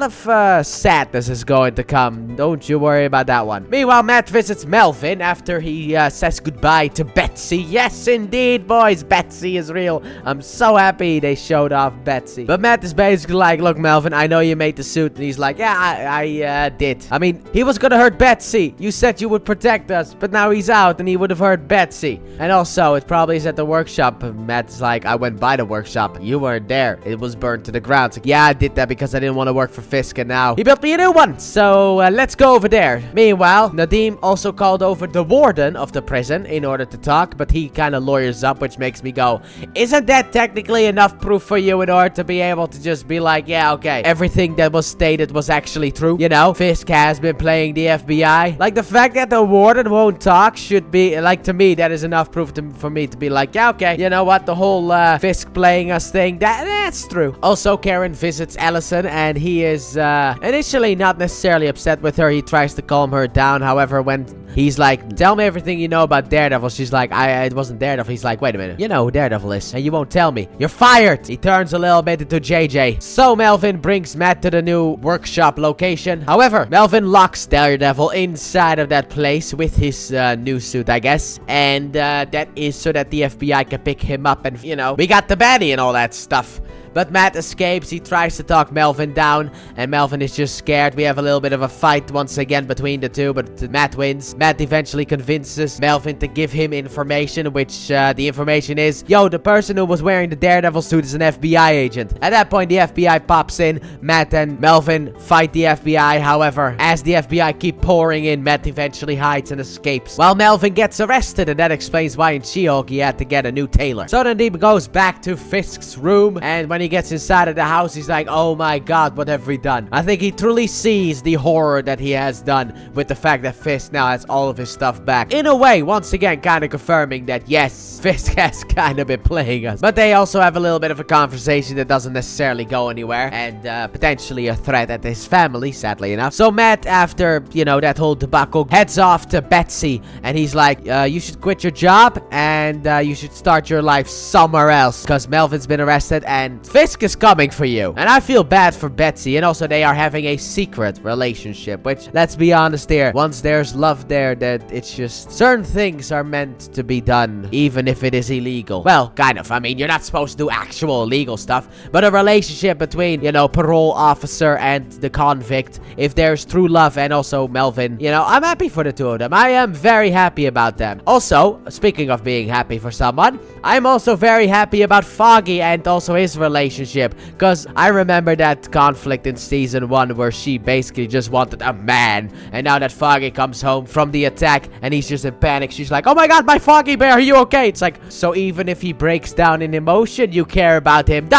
of sadness is going to come. Don't you worry about that one. Meanwhile, Matt visits Melvin after he says goodbye to Betsy. Yes, indeed, boys, Betsy is real. I'm so happy they showed off Betsy. But Matt is basically like, look, Melvin, I know you made the suit. And he's like, yeah, I did. I mean, he was gonna hurt Betsy. You said you would protect us, but now he's out and he would have hurt Betsy. And also, it probably is at the workshop. Matt's like, I went by the workshop. You weren't there. It was burned to the ground. It's like, yeah, I did that because I didn't want to work for Fisk, and now he built me a new one. So let's go over there. Meanwhile, Nadim also called over the warden of the prison in order to talk, but he kind of lawyers up, which makes me go, isn't that technically enough proof for you in order to be able to just be like, yeah, okay, everything that was stated was actually true? You know, Fisk has been playing playing the FBI. Like, the fact that the warden won't talk should be, like, to me, that is enough proof for me to be like, yeah, okay, you know what, the whole Fisk playing us thing, that's true. Also, Karen visits Allison, and he is initially not necessarily upset with her. He tries to calm her down. However, when he's like, tell me everything you know about Daredevil, she's like, it wasn't Daredevil. He's like, wait a minute, you know who Daredevil is, and you won't tell me. You're fired. He turns a little bit into JJ. So Melvin brings Matt to the new workshop location. However, Melvin locks Daredevil inside of that place with his new suit, I guess, and that is so that the FBI can pick him up, and, you know, we got the baddie and all that stuff. But Matt escapes. He tries to talk Melvin down, and Melvin is just scared. We have a little bit of a fight once again between the two, but Matt wins. Matt eventually convinces Melvin to give him information, which the information is, yo, the person who was wearing the Daredevil suit is an FBI agent. At that point, the FBI pops in. Matt and Melvin fight the FBI. However, as the FBI keep pouring in, Matt eventually hides and escapes, while Melvin gets arrested, and that explains why in She-Hulk he had to get a new tailor. So then he goes back to Fisk's room, and when he gets inside of the house, he's like, oh my god, what have we done? I think he truly sees the horror that he has done with the fact that Fisk now has all of his stuff back. In a way, once again, kind of confirming that, yes, Fisk has kind of been playing us. But they also have a little bit of a conversation that doesn't necessarily go anywhere, and potentially a threat at his family, sadly enough. So Matt, after, you know, that whole debacle, heads off to Betsy, and he's like, you should quit your job, and you should start your life somewhere else, because Melvin's been arrested, and Fisk is coming for you. And I feel bad for Betsy, and also they are having a secret relationship, which, let's be honest here, once there's love there, that it's just, certain things are meant to be done, even if it is illegal. Well, kind of. I mean, you're not supposed to do actual illegal stuff, but a relationship between, you know, parole officer and the convict, if there's true love, and also Melvin, you know, I'm happy for the two of them. I am very happy about them. Also, speaking of being happy for someone, I'm also very happy about Foggy and also his relationship, because I remember that conflict in season 1 where she basically just wanted a man, and now that Foggy comes home from the attack and he's just in panic, she's like, oh my god, my Foggy bear, are you okay? It's like, so even if he breaks down in emotion, you care about him.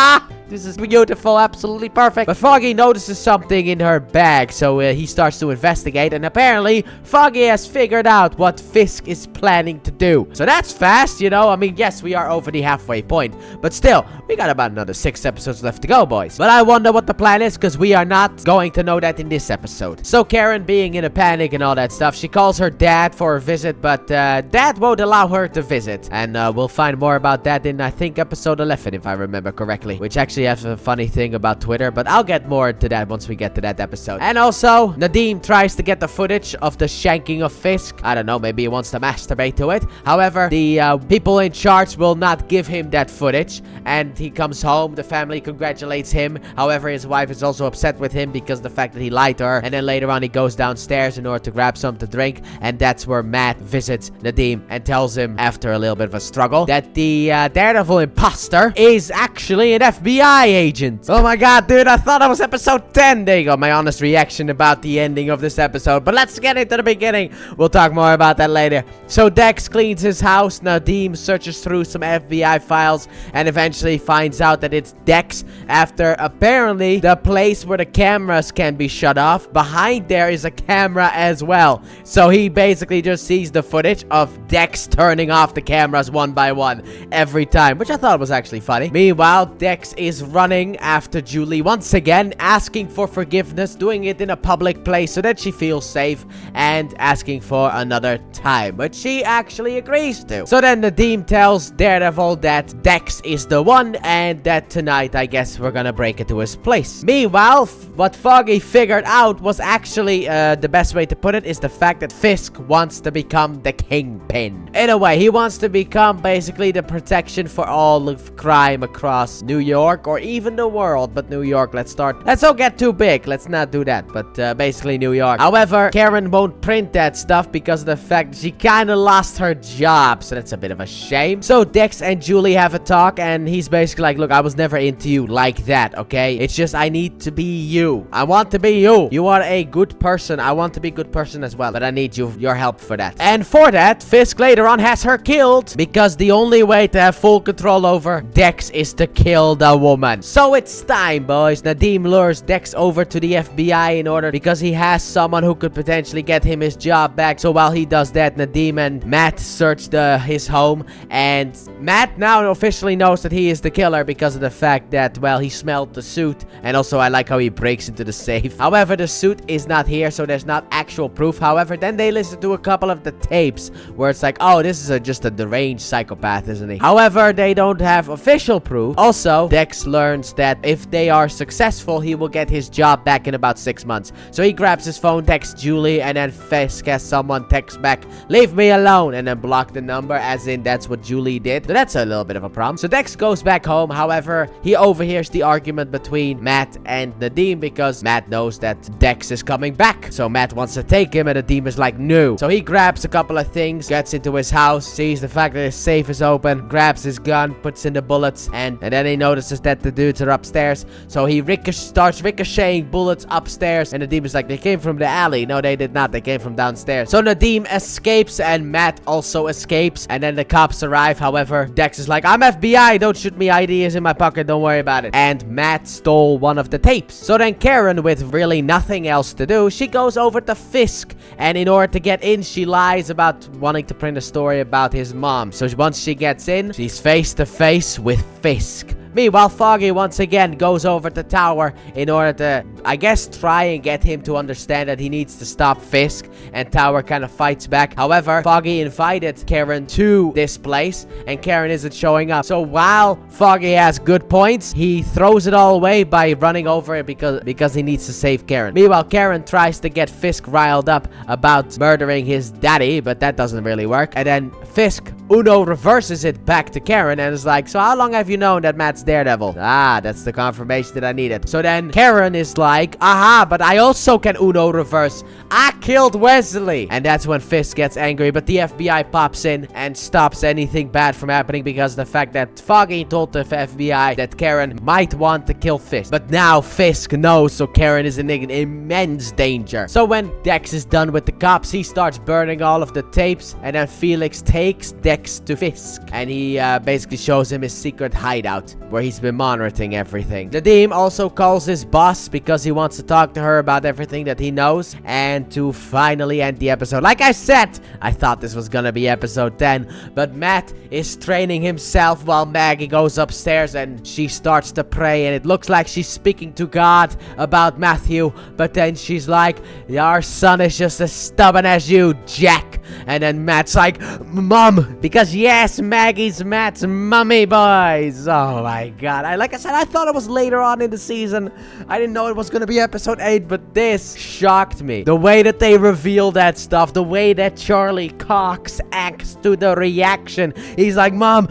This is beautiful, absolutely perfect. But Foggy notices something in her bag, so he starts to investigate, and apparently Foggy has figured out what Fisk is planning to do. So that's fast, you know. I mean, yes, we are over the halfway point, but still, we got about another 6 episodes left to go, boys. But I wonder what the plan is, because we are not going to know that in this episode. So Karen, being in a panic and all that stuff, she calls her dad for a visit, but dad won't allow her to visit. And we'll find more about that in, I think, episode 11, if I remember correctly, which actually has a funny thing about Twitter, but I'll get more into that once we get to that episode. And also, Nadeem tries to get the footage of the shanking of Fisk. I don't know, maybe he wants to masturbate to it. However, the people in charge will not give him that footage, and he comes home. The family congratulates him. However, his wife is also upset with him because of the fact that he lied to her, and then later on he goes downstairs in order to grab something to drink, and that's where Matt visits Nadeem and tells him, after a little bit of a struggle, that the Daredevil imposter is actually an FBI agent. Oh my god, dude, I thought that was episode 10. There you go, my honest reaction about the ending of this episode. But let's get into the beginning. We'll talk more about that later. So Dex cleans his house. Nadeem searches through some FBI files and eventually finds out that it's Dex, after apparently the place where the cameras can be shut off, behind there is a camera as well. So he basically just sees the footage of Dex turning off the cameras one by one every time, which I thought was actually funny. Meanwhile, Dex is running after Julie once again, asking for forgiveness, doing it in a public place so that she feels safe, and asking for another time, which she actually agrees to. So then Nadeem tells Daredevil that Dex is the one, and that tonight, I guess, we're gonna break into his place. Meanwhile, what Foggy figured out was actually, the best way to put it is the fact that Fisk wants to become the Kingpin. In a way, he wants to become basically the protection for all of crime across New York, or even the world, but New York, let's not get too big, let's not do that, but basically New York. However, Karen won't print that stuff because of the fact she kind of lost her job, so that's a bit of a shame. So Dex and Julie have a talk, and he's basically like, look, I was never into you like that, okay? It's just I need to be you. I want to be you. You are a good person. I want to be a good person as well, but I need your help for that. And for that, Fisk later on has her killed, because the only way to have full control over Dex is to kill the woman. So it's time, boys. Nadim lures Dex over to the FBI because he has someone who could potentially get him his job back. So while he does that, Nadim and Matt search his home, and Matt now officially knows that he is the killer because of the fact that, well, he smelled the suit, and also I like how he breaks into the safe. However, the suit is not here, so there's not actual proof. However, then they listen to a couple of the tapes where it's like, oh, this is just a deranged psychopath, isn't he? However, they don't have official proof. Also, Dex learns that if they are successful, he will get his job back in about 6 months. So he grabs his phone, texts Julie, and then Fisk has someone text back, leave me alone, and then block the number, as in that's what Julie did. So that's a little bit of a problem. So Dex goes back home. However, he overhears the argument between Matt and Nadim because Matt knows that Dex is coming back. So Matt wants to take him, and Nadim is like, no. So he grabs a couple of things, gets into his house, sees the fact that his safe is open, grabs his gun, puts in the bullets, and then he notices that the dudes are upstairs. So he starts ricocheting bullets upstairs, and Nadim is like, they came from the alley. No, they did not. They came from downstairs. So Nadim escapes, and Matt also escapes, and then the cops arrive. However, Dex is like, I'm FBI. Don't shoot me. ID is in my pocket. Don't worry about it. And Matt stole one of the tapes. So then Karen, with really nothing else to do, she goes over to Fisk, and in order to get in, she lies about wanting to print a story about his mom. So once she gets in, she's face to face with Fisk. Meanwhile, Foggy once again goes over the tower in order to, I guess, try and get him to understand that he needs to stop Fisk, and Tower kind of fights back. However, Foggy invited Karen to this place, and Karen isn't showing up. So while Foggy has good points, he throws it all away by running over it because he needs to save Karen. Meanwhile, Karen tries to get Fisk riled up about murdering his daddy, but that doesn't really work. And then Fisk Uno reverses it back to Karen and is like, so how long have you known that Matt's Daredevil? Ah, that's the confirmation that I needed. So then Karen is like, aha, but I also can Uno reverse. I killed Wesley. And that's when Fisk gets angry, but the FBI pops in and stops anything bad from happening because of the fact that Foggy told the FBI that Karen might want to kill Fisk. But now Fisk knows, so Karen is in immense danger. So when Dex is done with the cops, he starts burning all of the tapes, and then Felix takes Dex to Fisk, and he basically shows him his secret hideout where he's been monitoring everything. Nadim also calls his boss because he wants to talk to her about everything that he knows, and to finally end the episode. Like I said, I thought this was gonna be episode 10, but Matt is training himself while Maggie goes upstairs and she starts to pray, and it looks like she's speaking to God about Matthew, but then she's like, our son is just as stubborn as you, Jack. And then Matt's like, Mom, because yes, Maggie's Matt's mummy, boys. Oh my god. Like I said, I thought it was later on in the season. I didn't know it was gonna be episode 8, but this shocked me. The way that they reveal that stuff, the way that Charlie Cox acts to the reaction. He's like, Mom,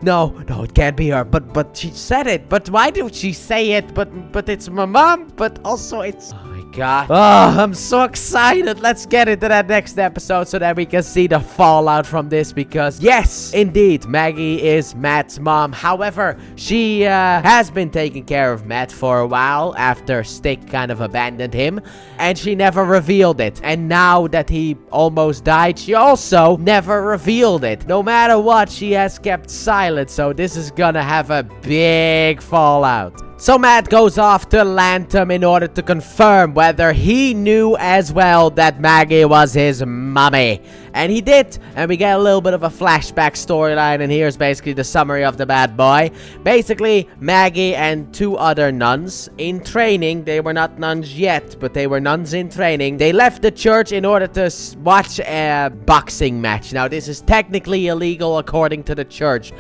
no, it can't be her. But she said it. But why did she say it? But it's my mom. But also it's... God. Oh, I'm so excited. Let's get into that next episode so that we can see the fallout from this, because yes, indeed, Maggie is Matt's mom. However, she has been taking care of Matt for a while after Stick kind of abandoned him, and she never revealed it. And now that he almost died, she also never revealed it. No matter what, she has kept silent, so this is gonna have a big fallout. So Matt goes off to Lantham in order to confirm whether he knew as well that Maggie was his mummy. And he did. And we get a little bit of a flashback storyline, and here's basically the summary of the bad boy. Basically, Maggie and 2 other nuns in training, they were not nuns yet, but they were nuns in training. They left the church in order to watch a boxing match. Now, this is technically illegal according to the church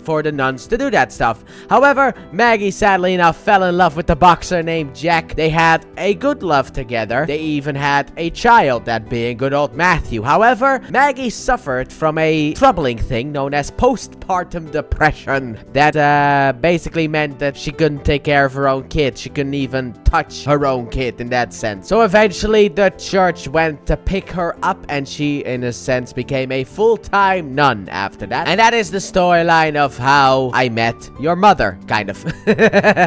for the nuns to do that stuff. However, Maggie sadly enough fell in love with the boxer named Jack. They had a good love together. They even had a child, that being good old Matthew. However, Maggie suffered from a troubling thing known as postpartum depression. That basically meant that she couldn't take care of her own kid. She couldn't even touch her own kid in that sense. So eventually the church went to pick her up, and she, in a sense, became a full-time nun after that. And that is the storyline of how I met your mother, kind of.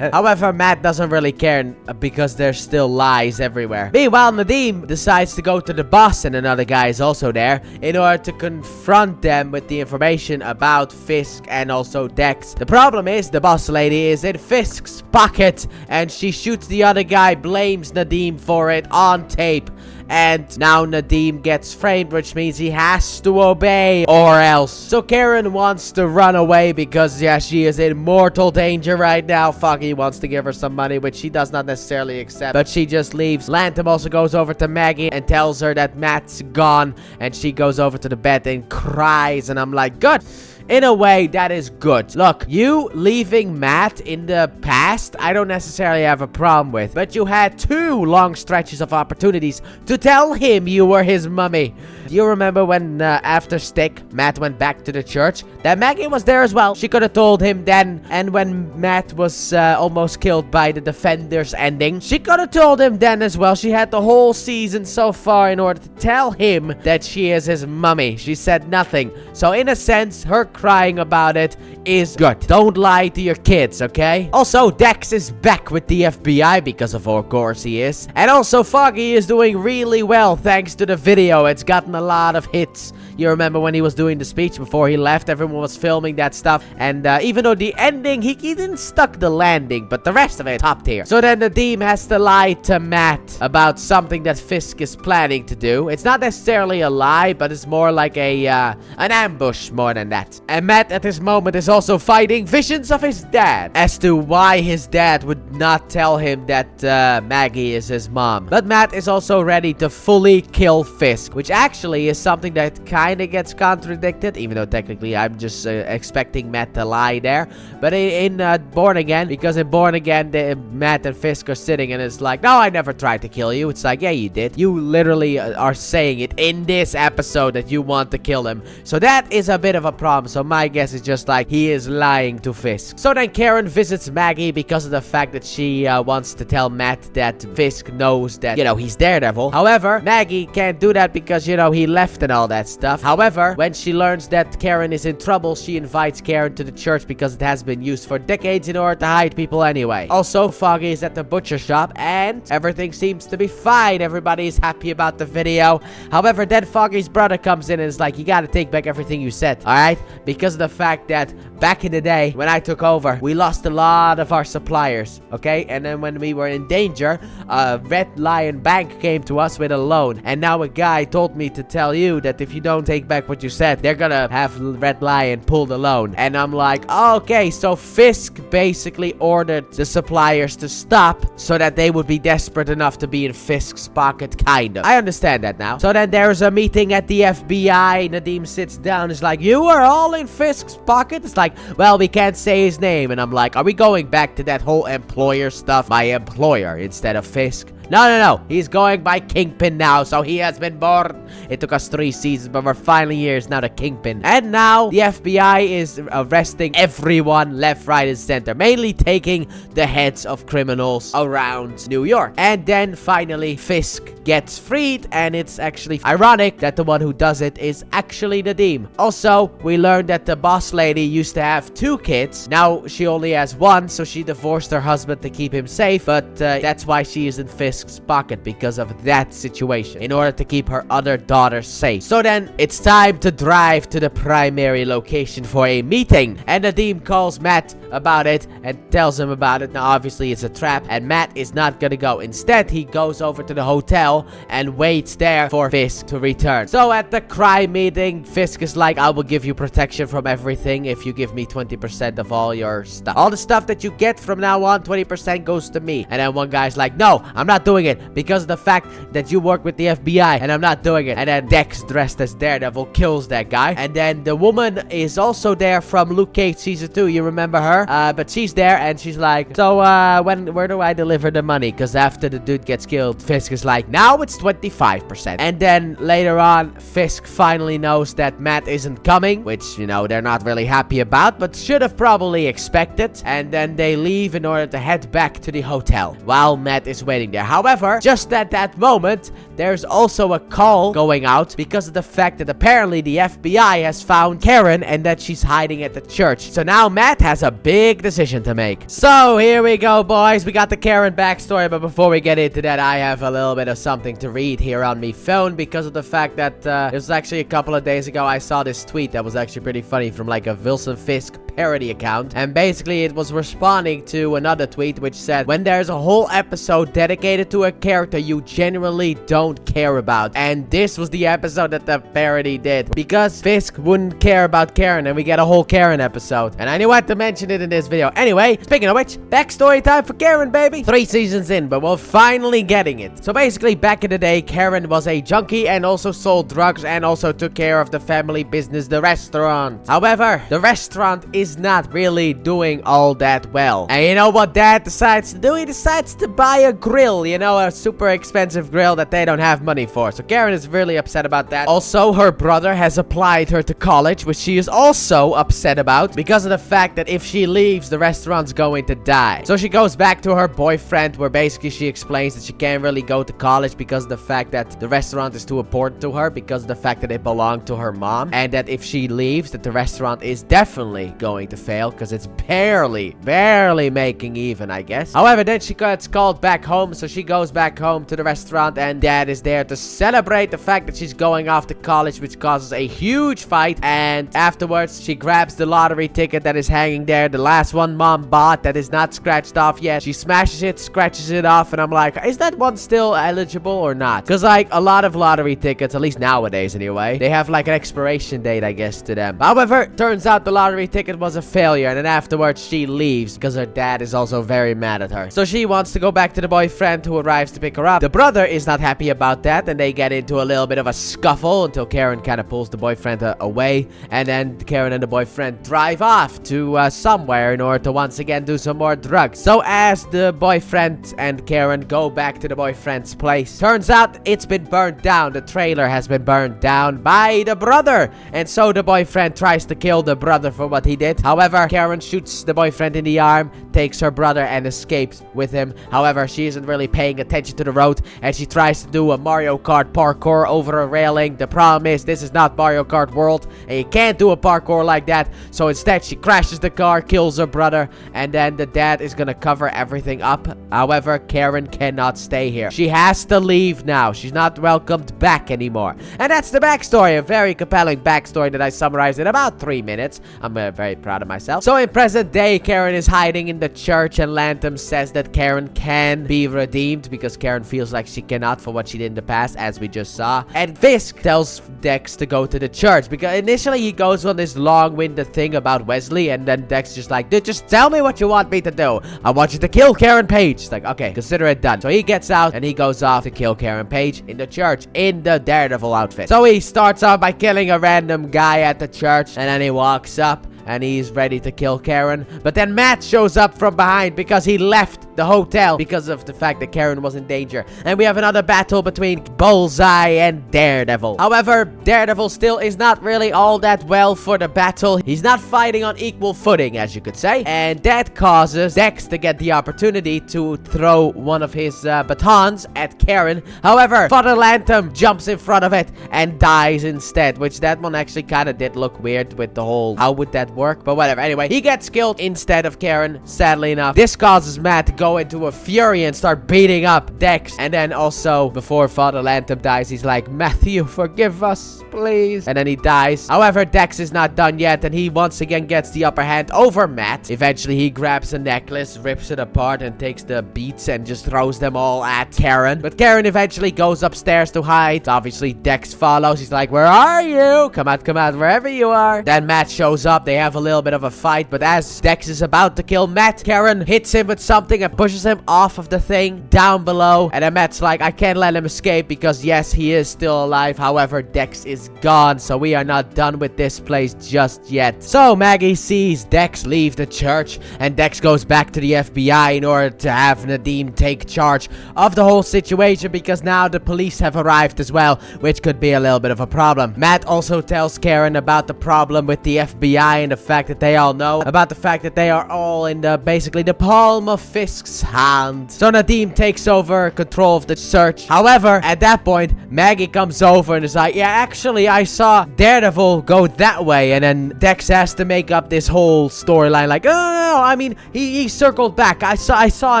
However, Matt doesn't really care because there's still lies everywhere. Meanwhile, Nadim decides to go to the boss, and another guy is also there. in order to confront them with the information about Fisk and also Dex. The problem is the boss lady is in Fisk's pocket, and she shoots the other guy, blames Nadim for it on tape. And now Nadim gets framed, which means he has to obey or else. So Karen wants to run away because, yeah, she is in mortal danger right now. Foggy wants to give her some money, which she does not necessarily accept, but she just leaves. Lantham also goes over to Maggie and tells her that Matt's gone, and she goes over to the bed and cries, and I'm like, good. In a way, that is good. Look, you leaving Matt in the past, I don't necessarily have a problem with. But you had 2 long stretches of opportunities to tell him you were his mummy. You remember when, after Stick, Matt went back to the church? That Maggie was there as well. She could have told him then. And when Matt was almost killed by the Defenders ending, she could have told him then as well. She had the whole season so far in order to tell him that she is his mummy. She said nothing. So in a sense, her crying about it is good. Don't lie to your kids, okay? Also, Dex is back with the FBI because of course he is. And also, Foggy is doing really well thanks to the video. It's gotten a lot of hits. You remember when he was doing the speech before he left, everyone was filming that stuff. And even though the ending, he didn't stuck the landing, but the rest of it, top tier. So then Nadim has to lie to Matt about something that Fisk is planning to do. It's not necessarily a lie, but it's more like an ambush more than that. And Matt at this moment is also fighting visions of his dad as to why his dad would not tell him that Maggie is his mom. But Matt is also ready to fully kill Fisk, which actually is something that kind of gets contradicted, even though technically I'm just expecting Matt to lie there. But in Born Again, because in Born Again, Matt and Fisk are sitting and it's like, no, I never tried to kill you. It's like, yeah, you did. You literally are saying it in this episode that you want to kill him. So that is a bit of a problem. So my guess is just like he is lying to Fisk. So then Karen visits Maggie because of the fact that she wants to tell Matt that Fisk knows that, you know, he's Daredevil. However, Maggie can't do that because, you know, he left and all that stuff. However, when she learns that Karen is in trouble, she invites Karen to the church because it has been used for decades in order to hide people anyway. Also, Foggy is at the butcher shop and everything seems to be fine. Everybody is happy about the video. However, then Foggy's brother comes in and is like, you gotta take back everything you said, alright? Because of the fact that back in the day, when I took over, we lost a lot of our suppliers, okay? And then when we were in danger, Red Lion Bank came to us with a loan. And now a guy told me to tell you that if you don't take back what you said, they're gonna have Red Lion pull the loan. And I'm like, oh, okay, so Fisk basically ordered the suppliers to stop so that they would be desperate enough to be in Fisk's pocket, kind of. I understand that now. So then there's a meeting at the FBI. Nadim sits down, is like, you are all in Fisk's pocket? It's like, well, we can't say his name. And I'm like, are we going back to that whole employer stuff? My employer instead of Fisk? No. He's going by Kingpin now, so he has been born. It took us 3 seasons, but we're finally here. It's now the Kingpin. And now the FBI is arresting everyone left, right, and center. Mainly taking the heads of criminals around New York. And then finally, Fisk gets freed. And it's actually ironic that the one who does it is actually Nadim. Also, we learned that the boss lady used to have 2 kids. Now she only has 1, so she divorced her husband to keep him safe. But that's why she is in Fisk's pocket, because of that situation, in order to keep her other daughter safe. So then it's time to drive to the primary location for a meeting, and Nadim calls Matt about it and tells him about it. Now obviously it's a trap and Matt is not gonna go. Instead, he goes over to the hotel and waits there for Fisk to return. So at the crime meeting, Fisk is like, I will give you protection from everything if you give me 20% of all your stuff. All the stuff that you get from now on, 20% goes to me. And then one guy's like, no, I'm not doing it because of the fact that you work with the FBI, and I'm not doing it. And then Dex, dressed as Daredevil, kills that guy. And then the woman is also there from Luke Cage season 2. You remember her? But she's there and she's like, so where do I deliver the money? Because after the dude gets killed, Fisk is like, now it's 25%. And then later on, Fisk finally knows that Matt isn't coming, which, you know, they're not really happy about, but should have probably expected. And then they leave in order to head back to the hotel while Matt is waiting there. However, just at that moment, there's also a call going out because of the fact that apparently the FBI has found Karen and that she's hiding at the church. So now Matt has a big decision to make. So here we go, boys. We got the Karen backstory, but before we get into that, I have a little bit of something to read here on my phone because of the fact that it was actually a couple of days ago I saw this tweet that was actually pretty funny from like a Wilson Fisk parody account, and basically it was responding to another tweet which said, when there's a whole episode dedicated to a character you genuinely don't care about. And this was the episode that the parody did, because Fisk wouldn't care about Karen, and we get a whole Karen episode, and I knew I had to mention it in this video. Anyway, speaking of which, backstory time for Karen, baby. 3 seasons in, but we're finally getting it. So basically, back in the day, Karen was a junkie and also sold drugs and also took care of the family business, the restaurant. However, the restaurant is not really doing all that well. And you know what Dad decides to do? He decides to buy a grill, you know, a super expensive grill that they don't have money for. So Karen is really upset about that. Also, her brother has applied her to college, which she is also upset about because of the fact that if she leaves, the restaurant's going to die. So she goes back to her boyfriend, where basically she explains that she can't really go to college because of the fact that the restaurant is too important to her, because of the fact that it belonged to her mom, and that if she leaves, that the restaurant is definitely going to fail because it's barely making even, I guess. However, then she gets called back home, so she goes back home to the restaurant, and Dad is there to celebrate the fact that she's going off to college, which causes a huge fight. And afterwards, she grabs the lottery ticket that is hanging there, the last one Mom bought that is not scratched off yet. She smashes it, scratches it off, and I'm like, is that one still eligible or not? Because like a lot of lottery tickets, at least nowadays anyway, they have like an expiration date, I guess, to them. However, turns out the lottery ticket was a failure, and then afterwards she leaves because her dad is also very mad at her. So she wants to go back to the boyfriend who arrives to pick her up. The brother is not happy about that, and they get into a little bit of a scuffle until Karen kind of pulls the boyfriend away, and then Karen and the boyfriend drive off to somewhere in order to once again do some more drugs. So as the boyfriend and Karen go back to the boyfriend's place, turns out it's been burned down. The trailer has been burned down by the brother, and so the boyfriend tries to kill the brother for what he did. However, Karen shoots the boyfriend in the arm, takes her brother, and escapes with him. However, she isn't really paying attention to the road, and she tries to do a Mario Kart parkour over a railing. The problem is, this is not Mario Kart World, and you can't do a parkour like that. So instead, she crashes the car, kills her brother, and then the dad is gonna cover everything up. However, Karen cannot stay here. She has to leave now. She's not welcomed back anymore. And that's the backstory. A very compelling backstory that I summarized in about 3 minutes. I'm very proud of myself. So in present day, Karen is hiding in the church, and Lantham says that Karen can be redeemed because Karen feels like she cannot for what she did in the past, as we just saw. And Fisk tells Dex to go to the church because initially he goes on this long-winded thing about Wesley, and then Dex just like, dude, just tell me what you want me to do. I want you to kill Karen Page. It's like, okay, consider it done. So he gets out and he goes off to kill Karen Page in the church in the Daredevil outfit. So he starts off by killing a random guy at the church, and then he walks up and he's ready to kill Karen. But then Matt shows up from behind because he left the hotel because of the fact that Karen was in danger. And we have another battle between Bullseye and Daredevil. However, Daredevil still is not really all that well for the battle. He's not fighting on equal footing, as you could say. And that causes Dex to get the opportunity to throw one of his batons at Karen. However, Father Lantham jumps in front of it and dies instead, which that one actually kind of did look weird with the whole, how would that work? But whatever. Anyway, he gets killed instead of Karen, sadly enough. This causes Matt to go into a fury and start beating up Dex. And then also, before Father Lantham dies, he's like, Matthew, forgive us, please. And then he dies. However, Dex is not done yet, and he once again gets the upper hand over Matt. Eventually, he grabs a necklace, rips it apart, and takes the beads and just throws them all at Karen. But Karen eventually goes upstairs to hide. Obviously, Dex follows. He's like, where are you? Come out, wherever you are. Then Matt shows up. They have a little bit of a fight, but as Dex is about to kill Matt, Karen hits him with something and pushes him off of the thing down below. And then Matt's like, I can't let him escape because yes, he is still alive. However, Dex is gone, so we are not done with this place just yet. So Maggie sees Dex leave the church, and Dex goes back to the FBI in order to have Nadeem take charge of the whole situation because now the police have arrived as well, which could be a little bit of a problem. Matt also tells Karen about the problem with the FBI and the fact that they all know about the fact that they are all in the basically the palm of Fisk's Fisk's hand. So Nadim takes over control of the search. However, at that point, Maggie comes over and is like, yeah, actually, I saw Daredevil go that way. And then Dex has to make up this whole storyline like, oh, no, I mean, he circled back. I saw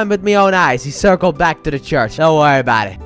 him with my own eyes. He circled back to the church. Don't worry about it.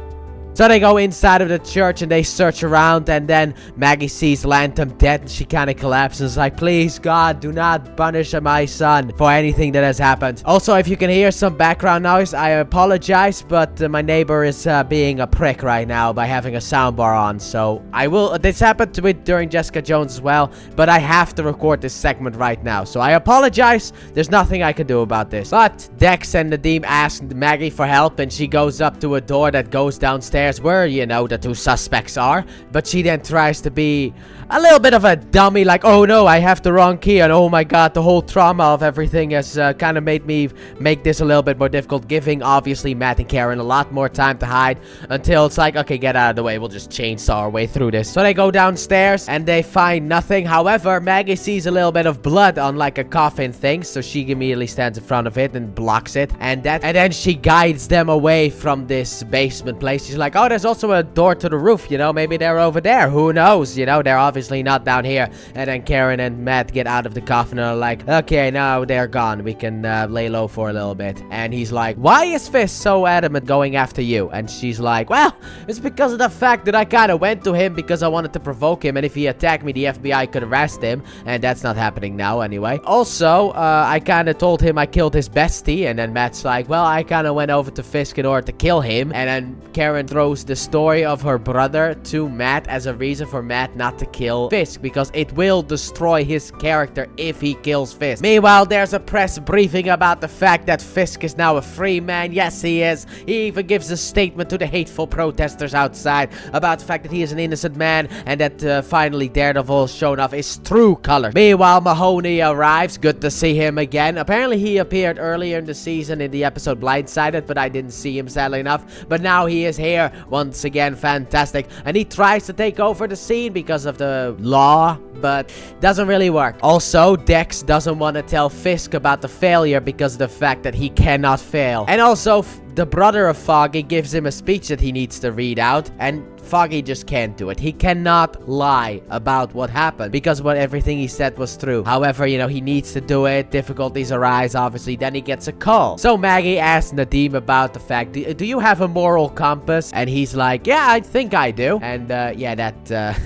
So they go inside of the church and they search around, and then Maggie sees Lantham dead and she kind of collapses like, please God, do not punish my son for anything that has happened. Also, if you can hear some background noise, I apologize, but my neighbor is being a prick right now by having a soundbar on. So I will, this happened to it during Jessica Jones as well, but I have to record this segment right now. So I apologize, there's nothing I can do about this. But Dex and Nadim ask Maggie for help, and she goes up to a door that goes downstairs where, you know, the two suspects are. But she then tries to be a little bit of a dummy, like, oh no, I have the wrong key, and oh my God, the whole trauma of everything has kind of made me make this a little bit more difficult, giving obviously Matt and Karen a lot more time to hide, until it's like, okay, get out of the way, we'll just chainsaw our way through this. So they go downstairs and they find nothing. However, Maggie sees a little bit of blood on like a coffin thing, so she immediately stands in front of it and blocks it, and then she guides them away from this basement place. She's like, oh, there's also a door to the roof, you know, maybe they're over there, who knows, you know, they're obviously not down here. And then Karen and Matt get out of the coffin and are like, okay, now they're gone, we can lay low for a little bit. And he's like, why is Fisk so adamant going after you? And she's like, well, it's because of the fact that I kind of went to him because I wanted to provoke him, and if he attacked me, the FBI could arrest him, and that's not happening now anyway. Also, I kind of told him I killed his bestie, and then Matt's like, well, I kind of went over to Fisk in order to kill him. And then Karen throws the story of her brother to Matt as a reason for Matt not to kill Fisk, because it will destroy his character if he kills Fisk. Meanwhile, there's a press briefing about the fact that Fisk is now a free man. Yes, he is. He even gives a statement to the hateful protesters outside about the fact that he is an innocent man, and that finally Daredevil has shown off his true color. Meanwhile, Mahoney arrives. Good to see him again. Apparently, he appeared earlier in the season in the episode Blindsided, but I didn't see him, sadly enough. But now he is here once again. Fantastic. And he tries to take over the scene because of the law, but doesn't really work. Also, Dex doesn't want to tell Fisk about the failure because of the fact that he cannot fail. And also, the brother of Foggy gives him a speech that he needs to read out, and Foggy just can't do it. He cannot lie about what happened because everything he said was true. However, you know, he needs to do it. Difficulties arise, obviously. Then he gets a call. So Maggie asks Nadim about the fact, do you have a moral compass? And he's like, yeah, I think I do. And yeah, that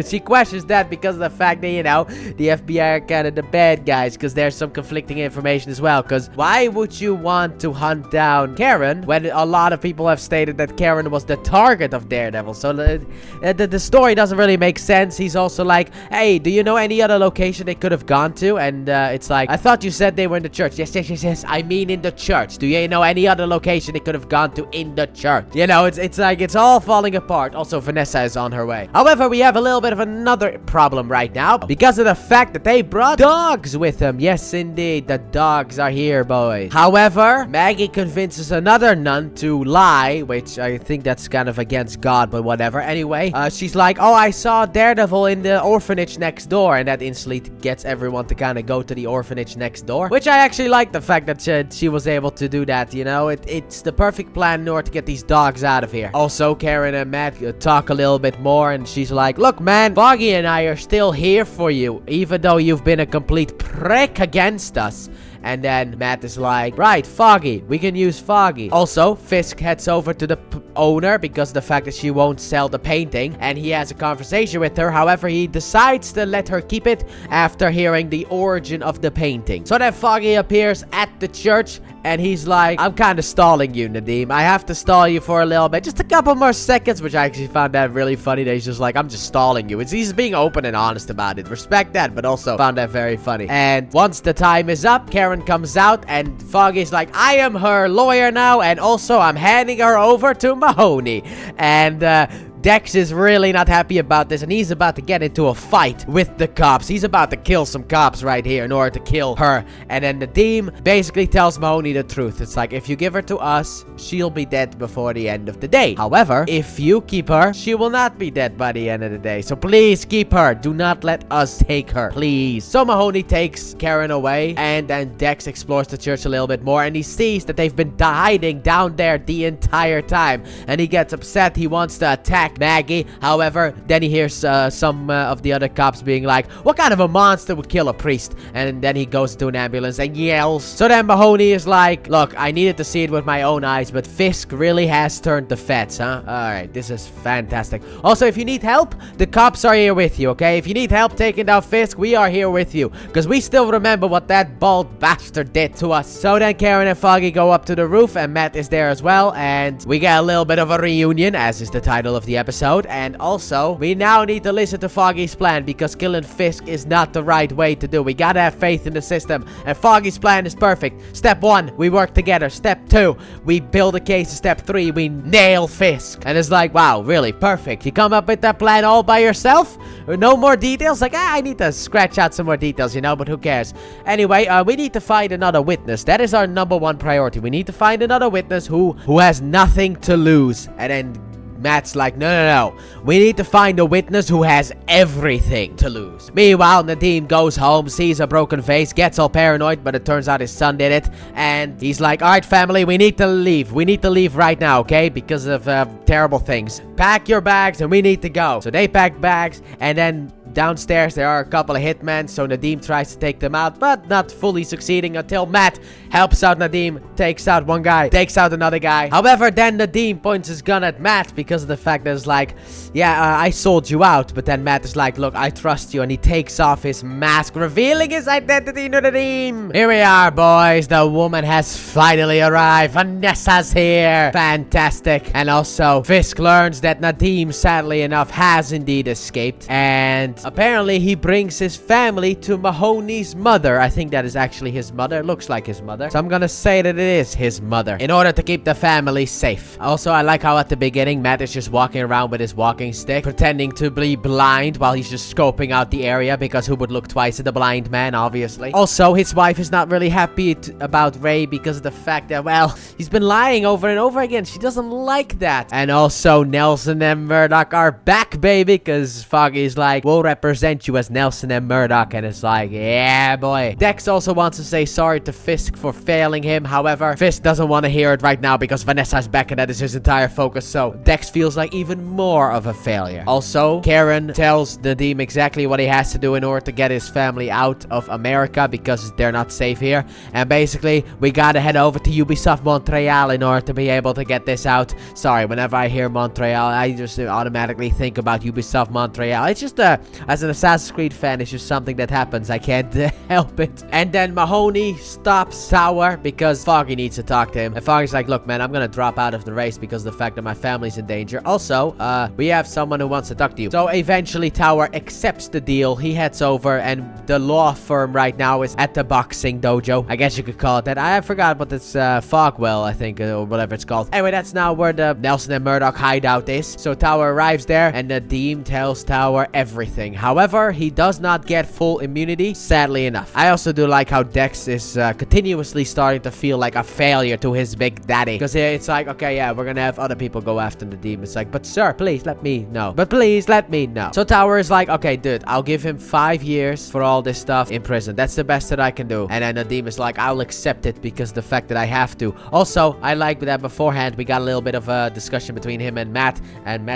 she questions that because of the fact that, you know, the FBI are kind of the bad guys, because there's some conflicting information as well. Because why would you want to hunt down Karen when a lot of people have stated that Karen was the target of Daredevil? So the story doesn't really make sense. He's also like, hey, do you know any other location they could have gone to? And it's like, I thought you said they were in the church. Yes. I mean in the church. Do you know any other location they could have gone to in the church? You know, it's like, it's all falling apart. Also, Vanessa is on her way. However, we have a little bit of another problem right now because of the fact that they brought dogs with them. Yes, indeed, the dogs are here, boys. However, Maggie convinces another nun to lie, which I think that's kind of against God, but whatever. Anyway, she's like, oh, I saw Daredevil in the orphanage next door, and that instantly gets everyone to kind of go to the orphanage next door, which I actually like the fact that she was able to do that. You know, it's the perfect plan in order to get these dogs out of here. Also, Karen and Matt talk a little bit more, and she's like, look, man, Foggy and I are still here for you, even though you've been a complete prick against us. And then Matt is like, right, Foggy, we can use Foggy. Also, Fisk heads over to the owner because of the fact that she won't sell the painting, and he has a conversation with her. However, he decides to let her keep it after hearing the origin of the painting. So then Foggy appears at the church, and he's like, I'm kind of stalling you, Nadim. I have to stall you for a little bit, just a couple more seconds, which I actually found that really funny that he's just like, I'm just stalling you. He's being open and honest about it. Respect that, but also found that very funny. And once the time is up, Karen comes out, and Foggy's like, I am her lawyer now, and also I'm handing her over to Mahoney. And Dex is really not happy about this, and he's about to get into a fight with the cops. He's about to kill some cops right here in order to kill her. And then Nadim basically tells Mahoney the truth. It's like, if you give her to us, she'll be dead before the end of the day. However, if you keep her, she will not be dead by the end of the day. So please keep her. Do not let us take her, please. So Mahoney takes Karen away, and then Dex explores the church a little bit more, and he sees that they've been hiding down there the entire time, and he gets upset. He wants to attack Maggie. However, then he hears some of the other cops being like, what kind of a monster would kill a priest? And then he goes to an ambulance and yells. So then Mahoney is like, look, I needed to see it with my own eyes, but Fisk really has turned the feds, huh? Alright, this is fantastic. Also, if you need help, the cops are here with you, okay? If you need help taking down Fisk, we are here with you, because we still remember what that bald bastard did to us. So then Karen and Foggy go up to the roof, and Matt is there as well, and we get a little bit of a reunion, as is the title of the episode. And also, we now need to listen to Foggy's plan, because killing Fisk is not the right way to do. We gotta have faith in the system, and Foggy's plan is perfect. Step 1, we work together. Step 2, we build a case. Step 3, we nail Fisk. And it's like, wow, really perfect. You come up with that plan all by yourself? No more details? Like, I need to scratch out some more details, you know, but who cares? Anyway, we need to find another witness. That is our #1 priority. We need to find another witness who has nothing to lose. And then Matt's like, no. We need to find a witness who has everything to lose. Meanwhile, Nadim goes home, sees a broken face, gets all paranoid, but it turns out his son did it. And he's like, alright, family, we need to leave. We need to leave right now, okay? Because of terrible things. Pack your bags and we need to go. So they pack bags, and then downstairs there are a couple of hitmen, so Nadim tries to take them out, but not fully succeeding until Matt helps out Nadim, takes out one guy, takes out another guy. However, then Nadim points his gun at Matt because of the fact that it's like, yeah, I sold you out. But then Matt is like, look, I trust you, and he takes off his mask, revealing his identity to Nadim. Here we are, boys. The woman has finally arrived. Vanessa's here. Fantastic. And also, Fisk learns that Nadim, sadly enough, has indeed escaped, and apparently he brings his family to Mahoney's mother. I think that is actually his mother. Looks like his mother. So I'm gonna say that it is his mother, in order to keep the family safe. Also, I like how at the beginning, Matt is just walking around with his walking stick, pretending to be blind while he's just scoping out the area, because who would look twice at the blind man, obviously. Also, his wife is not really happy about Ray because of the fact that, well, he's been lying over and over again. She doesn't like that. And also, Nelson and Murdoch are back, baby, because Foggy's like, we'll represent you as Nelson and Murdoch, and it's like, yeah, boy. Dex also wants to say sorry to Fisk for failing him. However, Fisk doesn't want to hear it right now because Vanessa's back, and that is his entire focus, so Dex feels like even more of a failure. Also, Karen tells Nadim exactly what he has to do in order to get his family out of America, because they're not safe here. And basically, we gotta head over to Ubisoft Montreal in order to be able to get this out. Sorry, whenever I hear Montreal, I just automatically think about Ubisoft Montreal. It's just as an Assassin's Creed fan, it's just something that happens. I can't help it. And then Mahoney stops Tower because Foggy needs to talk to him. And Foggy's like, look, man, I'm gonna drop out of the race because of the fact that my family's in danger. Also, we have someone who wants to talk to you. So eventually Tower accepts the deal. He heads over, and the law firm right now is at the boxing dojo. I guess you could call it that. I forgot what it's, Fogwell, I think, or whatever it's called. Anyway, that's now where the Nelson and Murdoch hideout is. So Tower arrives there, and Nadim tells Tower everything. However, he does not get full immunity, sadly enough. I also do like how Dex is continuously starting to feel like a failure to his big daddy, because it's like, okay, yeah, we're gonna have other people go after Nadim. It's like, but sir, please let me know. But please let me know. So Tower is like, okay, dude, I'll give him 5 years for all this stuff in prison. That's the best that I can do. And then Nadim is like, I'll accept it because the fact that I have to. Also, I like that beforehand we got a little bit of a discussion between him and Matt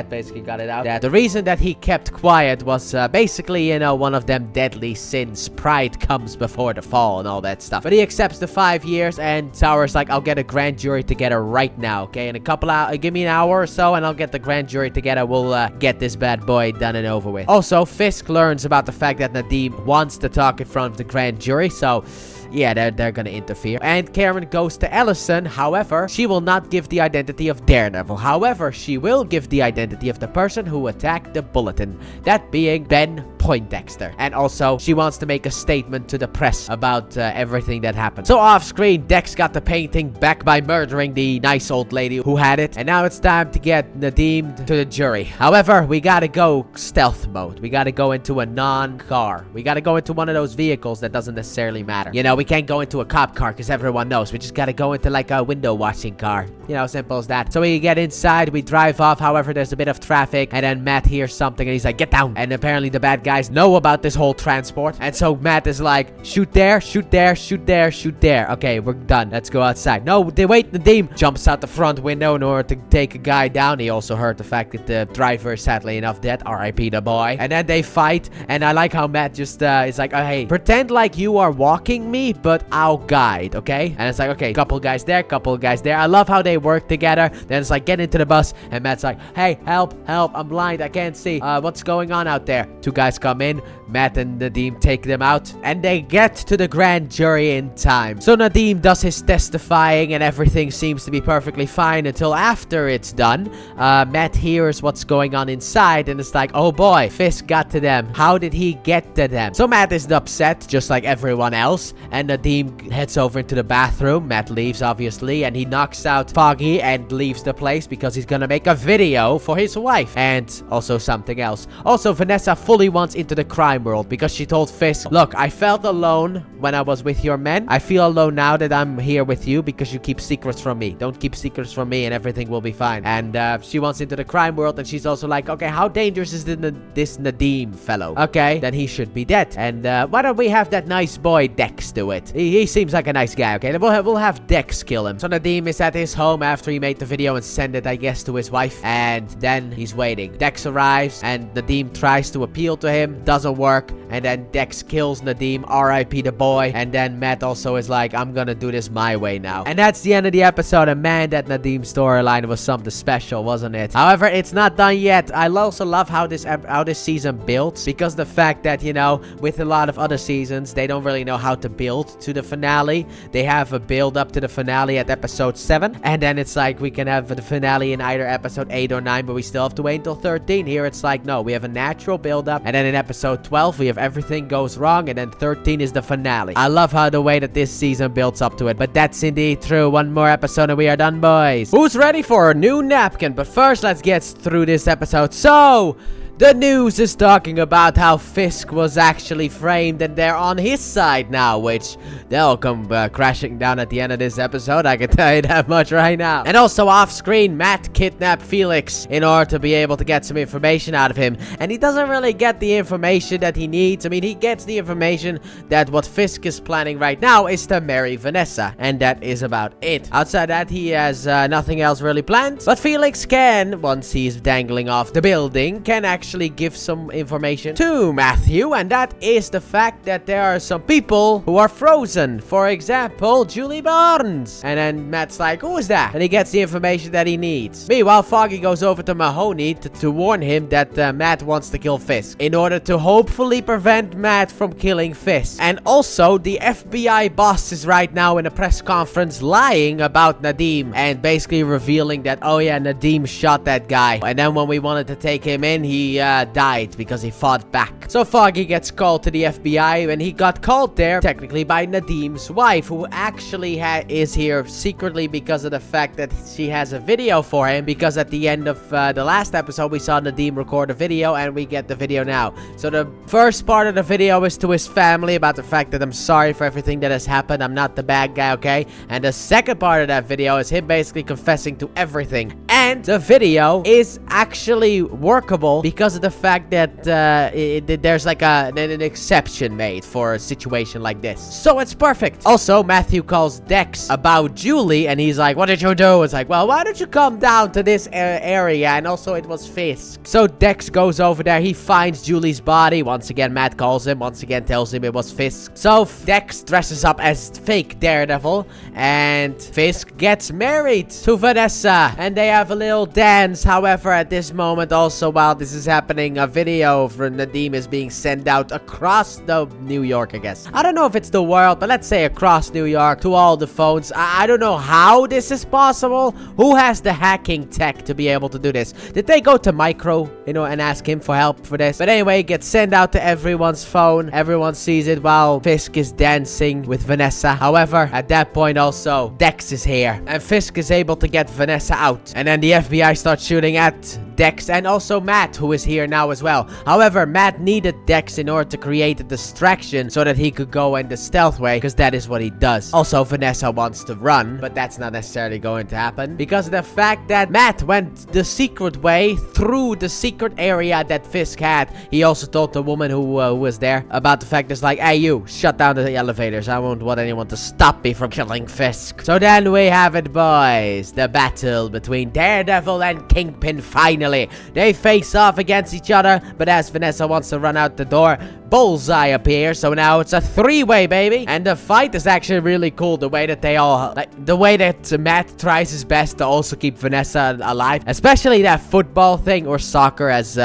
basically got it out that the reason that he kept quiet was basically, you know, one of them deadly sins. Pride comes before the fall and all that stuff. But he accepts the 5 years, and Tower's like, I'll get a grand jury together right now, okay? In a couple hours, give me an hour or so, and I'll get the grand jury together. We'll get this bad boy done and over with. Also, Fisk learns about the fact that Nadim wants to talk in front of the grand jury, so yeah, they're gonna interfere. And Karen goes to Ellison. However, she will not give the identity of Daredevil. However, she will give the identity of the person who attacked the bulletin, that being Ben Poindexter. And also, she wants to make a statement to the press about everything that happened. So off screen, Dex got the painting back by murdering the nice old lady who had it. And now it's time to get Nadim to the jury. However, we gotta go stealth mode. We gotta go into a non-car. We gotta go into one of those vehicles that doesn't necessarily matter. You know, we can't go into a cop car because everyone knows. We just gotta go into like a window washing car. You know, simple as that. So we get inside, we drive off. However, there's a bit of traffic, and then Matt hears something and he's like, get down. And apparently the bad guys know about this whole transport. And so Matt is like, shoot there, shoot there, shoot there, shoot there. Okay, we're done. Let's go outside. No, they wait. Nadim jumps out the front window in order to take a guy down. He also heard the fact that the driver is sadly enough dead. R.I.P. the boy. And then they fight. And I like how Matt just is like, oh, hey, pretend like you are walking me, but I'll guide, okay? And it's like, okay, couple guys there, couple guys there. I love how they work together. Then it's like, get into the bus. And Matt's like, hey, help, help. I'm blind. I can't see. What's going on out there? Two guys come in. Matt and Nadim take them out. And they get to the grand jury in time. So Nadim does his testifying and everything seems to be perfectly fine until after it's done. Matt hears what's going on inside and it's like, oh boy, Fisk got to them. How did he get to them? So Matt is upset just like everyone else, and Nadim heads over into the bathroom. Matt leaves obviously, and he knocks out Foggy and leaves the place because he's gonna make a video for his wife and also something else. Also, Vanessa fully wants into the crime world because she told Fisk, look, I felt alone when I was with your men. I feel alone now that I'm here with you because you keep secrets from me. Don't keep secrets from me and everything will be fine. And she wants into the crime world, and she's also like, okay, how dangerous is this Nadim fellow? Okay, then he should be dead. And why don't we have that nice boy Dex do it? He seems like a nice guy, okay? We'll have Dex kill him. So Nadim is at his home after he made the video and sent it, I guess, to his wife. And then he's waiting. Dex arrives and Nadim tries to appeal to him. Doesn't work. And then Dex kills Nadim. R.I.P. the boy. And then Matt also is like, I'm gonna do this my way now. And that's the end of the episode. And man, that Nadim storyline was something special, wasn't it? However, it's not done yet. I also love how this season builds, because the fact that, you know, with a lot of other seasons, they don't really know how to build to the finale. They have a build up to the finale at episode 7, and then it's like we can have the finale in either episode 8 or 9, but we still have to wait until 13. Here it's like, no, we have a natural build up, and then in episode 12 we have everything goes wrong, and then 13 is the finale. I love how the way that this season builds up to it, but that's indeed true. One more episode and we are done, boys. Who's ready for a new napkin? But first, let's get through this episode. So the news is talking about how Fisk was actually framed and they're on his side now, which they'll come crashing down at the end of this episode. I can tell you that much right now. And also off screen, Matt kidnapped Felix in order to be able to get some information out of him. And he doesn't really get the information that he needs. I mean, he gets the information that what Fisk is planning right now is to marry Vanessa. And that is about it. Outside that, he has nothing else really planned. But Felix can, once he's dangling off the building, can actually give some information to Matthew, and that is the fact that there are some people who are frozen. For example, Julie Barnes. And then Matt's like, who is that? And he gets the information that he needs. Meanwhile, Foggy goes over to Mahoney to warn him that Matt wants to kill Fisk in order to hopefully prevent Matt from killing Fisk. And also, the FBI boss is right now in a press conference lying about Nadim and basically revealing that, oh yeah, Nadim shot that guy. And then when we wanted to take him in, he died because he fought back. So Foggy gets called to the FBI, and he got called there technically by Nadim's wife, who actually is here secretly because of the fact that she has a video for him, because at the end of the last episode we saw Nadim record a video, and we get the video now. So the first part of the video is to his family about the fact that I'm sorry for everything that has happened, I'm not the bad guy, okay? And the second part of that video is him basically confessing to everything. And the video is actually workable because of the fact that there's like an exception made for a situation like this. So it's perfect. Also, Matthew calls Dex about Julie, and he's like, what did you do? It's like, well, why don't you come down to this area? And also, it was Fisk. So Dex goes over there. He finds Julie's body. Once again, Matt calls him. Once again, tells him it was Fisk. So Dex dresses up as fake Daredevil, and Fisk gets married to Vanessa, and they have a little dance. However, at this moment also, while this is happening, a video from Nadim is being sent out across the New York, I guess. I don't know if it's the world, but let's say across New York to all the phones. I don't know how this is possible. Who has the hacking tech to be able to do this? Did they go to Micro, and ask him for help for this? But anyway, it gets sent out to everyone's phone. Everyone sees it while Fisk is dancing with Vanessa. However, at that point also, Dex is here. And Fisk is able to get Vanessa out. And then the FBI starts shooting at Dex and also Matt, who is here now as well. However, Matt needed Dex in order to create a distraction so that he could go in the stealth way, because that is what he does. Also, Vanessa wants to run, but that's not necessarily going to happen because of the fact that Matt went the secret way through the secret area that Fisk had. He also told the woman who was there about the fact that's like, hey, you, shut down the elevators. I won't want anyone to stop me from killing Fisk. So then we have it, boys. The battle between Daredevil and Kingpin finally. They face off against each other, but as Vanessa wants to run out the door, Bullseye appears, so now it's a three-way, baby. And the fight is actually really cool. The way that the way that Matt tries his best to also keep Vanessa alive, especially that football thing, or soccer as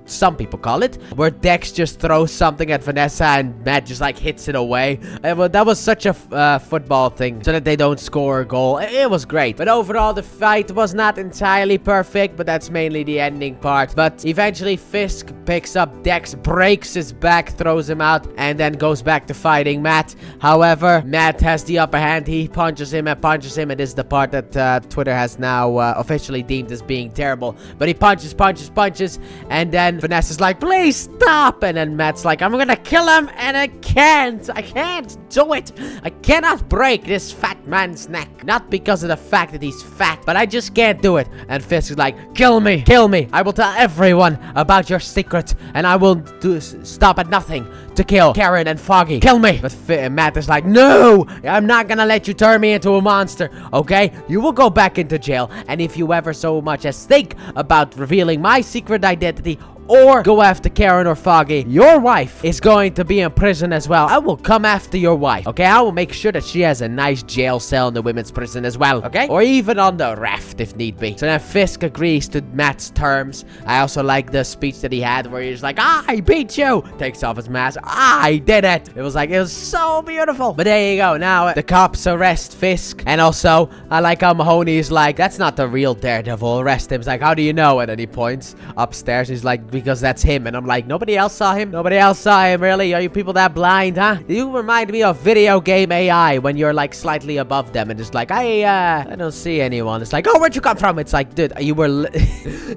some people call it, where Dex just throws something at Vanessa and Matt just like hits it away. That was such a football thing so that they don't score a goal. It was great, but overall the fight was not entirely perfect, but that's mainly the ending part. But eventually Fisk picks up Dex, breaks his back, throws him out, and then goes back to fighting Matt. However, Matt has the upper hand. He punches him and punches him, and this is the part that Twitter has now officially deemed as being terrible. But he punches, and then Vanessa's like, please stop. And then Matt's like, I'm gonna kill him, and I can't do it. I cannot break this fat man's neck. Not because of the fact that he's fat, but I just can't do it. And Fisk is like, kill me. I will tell everyone about your secret, and I will stop at nothing to kill Karen and Foggy. Kill me. But Matt is like, no, I'm not gonna let you turn me into a monster, okay? You will go back into jail, and if you ever so much as think about revealing my secret identity or go after Karen or Foggy, your wife is going to be in prison as well. I will come after your wife, okay? I will make sure that she has a nice jail cell in the women's prison as well, okay? Or even on the raft if need be. So then Fisk agrees to Matt's terms. I also like the speech that he had where he's like, I beat you. Takes off his mask. I did it. It was so beautiful. But there you go. Now the cops arrest Fisk. And also, I like how Mahoney is like, that's not the real Daredevil. Arrest him. He's like, how do you know? And then he points upstairs. He's like, because that's him. And I'm like, nobody else saw him? Nobody else saw him, really? Are you people that blind, huh? You remind me of video game AI when you're like slightly above them and just like, I don't see anyone. It's like, oh, where'd you come from? It's like, dude, you were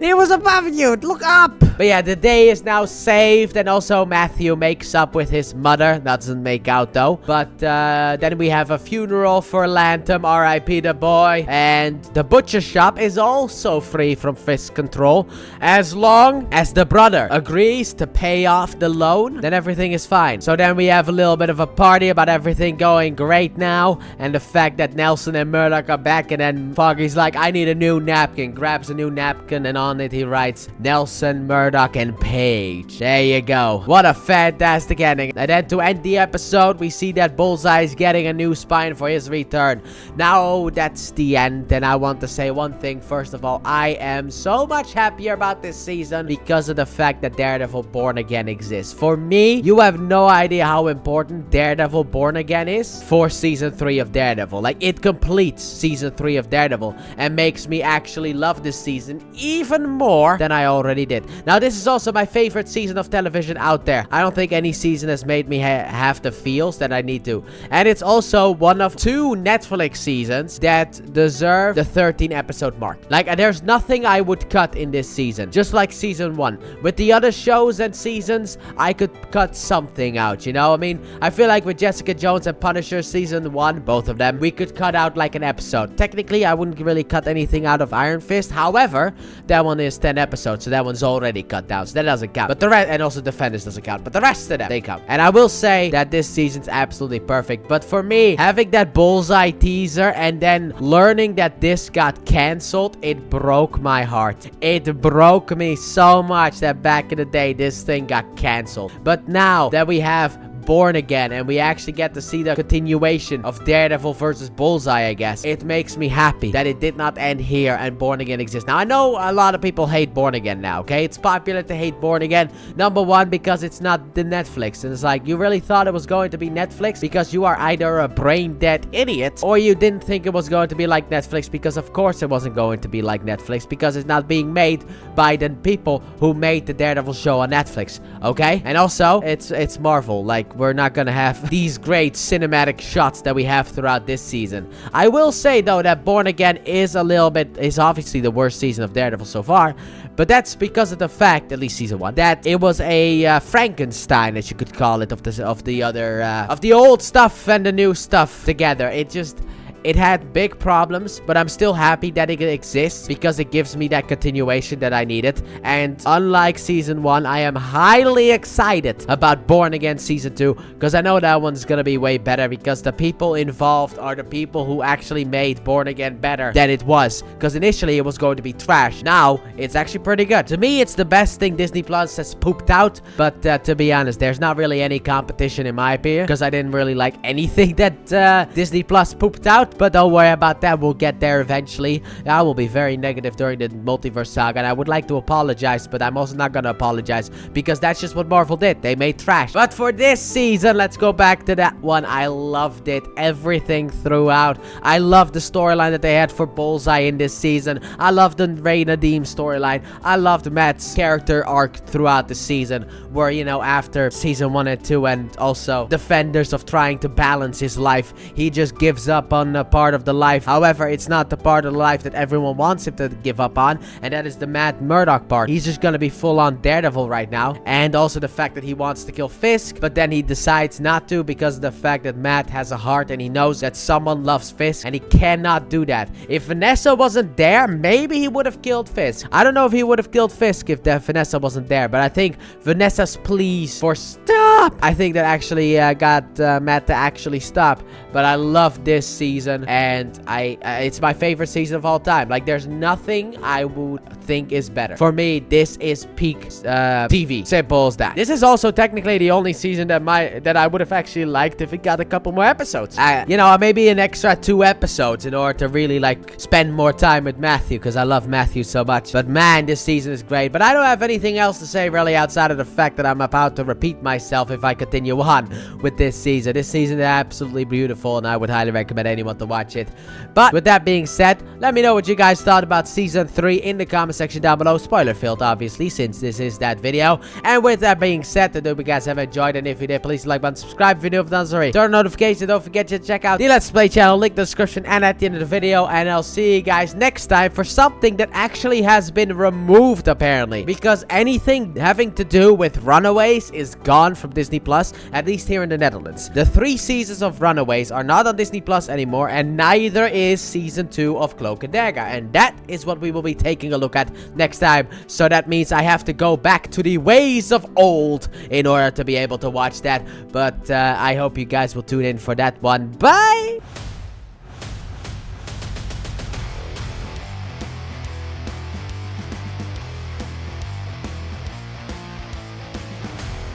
he was above you. Look up. But yeah, the day is now saved, and also Matthew makes up with his mother. That doesn't make out though. But then we have a funeral for Lantham, R.I.P. the boy, and the butcher shop is also free from Fisk control as long as the brother agrees to pay off the loan. Then everything is fine. So then we have a little bit of a party about everything going great now, and the fact that Nelson and Murdoch are back, and then Foggy's like, I need a new napkin. Grabs a new napkin, and on it he writes Nelson, Murdoch, and Paige. There you go. What a fantastic ending. And then to end the episode, we see that Bullseye is getting a new spine for his return. Now that's the end, and I want to say one thing. First of all, I am so much happier about this season because of the fact that Daredevil Born Again exists. For me, you have no idea how important Daredevil Born Again is for season 3 of Daredevil. Like, it completes season 3 of Daredevil and makes me actually love this season even more than I already did. Now, this is also my favorite season of television out there. I don't think any season has made me have the feels that I need to. And it's also one of 2 Netflix seasons that deserve the 13 episode mark. Like, there's nothing I would cut in this season. Just like season 1. With the other shows and seasons, I could cut something out, you know? I mean, I feel like with Jessica Jones and Punisher season 1, both of them, we could cut out like an episode. Technically, I wouldn't really cut anything out of Iron Fist. However, that one is 10 episodes, so that one's already cut down, so that doesn't count. But the rest, and also Defenders doesn't count, but the rest of them, they count. And I will say that this season's absolutely perfect. But for me, having that Bullseye teaser and then learning that this got canceled, it broke my heart. It broke me so much that back in the day, this thing got canceled. But now that we have Born Again, and we actually get to see the continuation of Daredevil versus Bullseye, I guess. It makes me happy that it did not end here and Born Again exists. Now, I know a lot of people hate Born Again now, okay? It's popular to hate Born Again. Number one, because it's not the Netflix. And it's like, you really thought it was going to be Netflix because you are either a brain-dead idiot or you didn't think it was going to be like Netflix, because of course it wasn't going to be like Netflix, because it's not being made by the people who made the Daredevil show on Netflix, okay? And also, it's Marvel. Like, we're not gonna have these great cinematic shots that we have throughout this season. I will say, though, that Born Again is obviously the worst season of Daredevil so far, but that's because of the fact, at least season 1, that it was a Frankenstein, as you could call it, of the old stuff and the new stuff together. It had big problems, but I'm still happy that it exists because it gives me that continuation that I needed. And unlike season 1, I am highly excited about Born Again season 2, because I know that one's gonna be way better, because the people involved are the people who actually made Born Again better than it was. Because initially it was going to be trash. Now it's actually pretty good. To me, it's the best thing Disney Plus has pooped out. But to be honest, there's not really any competition in my opinion, because I didn't really like anything that Disney Plus pooped out. But don't worry about that, we'll get there eventually. I will be very negative during the multiverse saga, and I would like to apologize, but I'm also not gonna apologize, because that's just what Marvel did. They made trash. But for this season, let's go back to that one. I loved it. Everything throughout. I loved the storyline that they had for Bullseye in this season. I loved the Ray Nadeem storyline. I loved Matt's character arc throughout the season, where, you know, after season 1 and 2, and also Defenders of trying to balance his life, he just gives up on a part of the life. However, it's not the part of the life that everyone wants him to give up on, and that is the Matt Murdock part. He's just gonna be full-on Daredevil right now. And also the fact that he wants to kill Fisk, but then he decides not to because of the fact that Matt has a heart and he knows that someone loves Fisk, and he cannot do that. If Vanessa wasn't there, maybe he would have killed Fisk. I don't know if he would have killed Fisk if Vanessa wasn't there, but I think Vanessa's pleas for stop, I think that actually got Matt to actually stop. But I love this season, and it's my favorite season of all time. Like, there's nothing I would think is better. For me, this is peak TV. Simple as that. This is also technically the only season that I would have actually liked if it got a couple more episodes. You know, maybe an extra 2 episodes in order to really, like, spend more time with Matthew, because I love Matthew so much. But man, this season is great. But I don't have anything else to say really outside of the fact that I'm about to repeat myself if I continue on with this season. This season is absolutely beautiful, and I would highly recommend anyone to watch it. But with that being said, let me know what you guys thought about season 3 in the comment section down below. Spoiler filled, obviously, since this is that video. And with that being said, I hope you guys have enjoyed, and if you did, please like button, subscribe if you haven't done so already. Turn notifications, don't forget to check out the Let's Play channel, link in the description and at the end of the video. And I'll see you guys next time for something that actually has been removed, apparently, because anything having to do with Runaways is gone from Disney Plus, at least here in the Netherlands. The 3 seasons of Runaways are not on Disney Plus anymore, and neither is season 2 of Cloak and Dagger, and that is what we will be taking a look at next time. So that means I have to go back to the ways of old in order to be able to watch that. But I hope you guys will tune in for that one. Bye.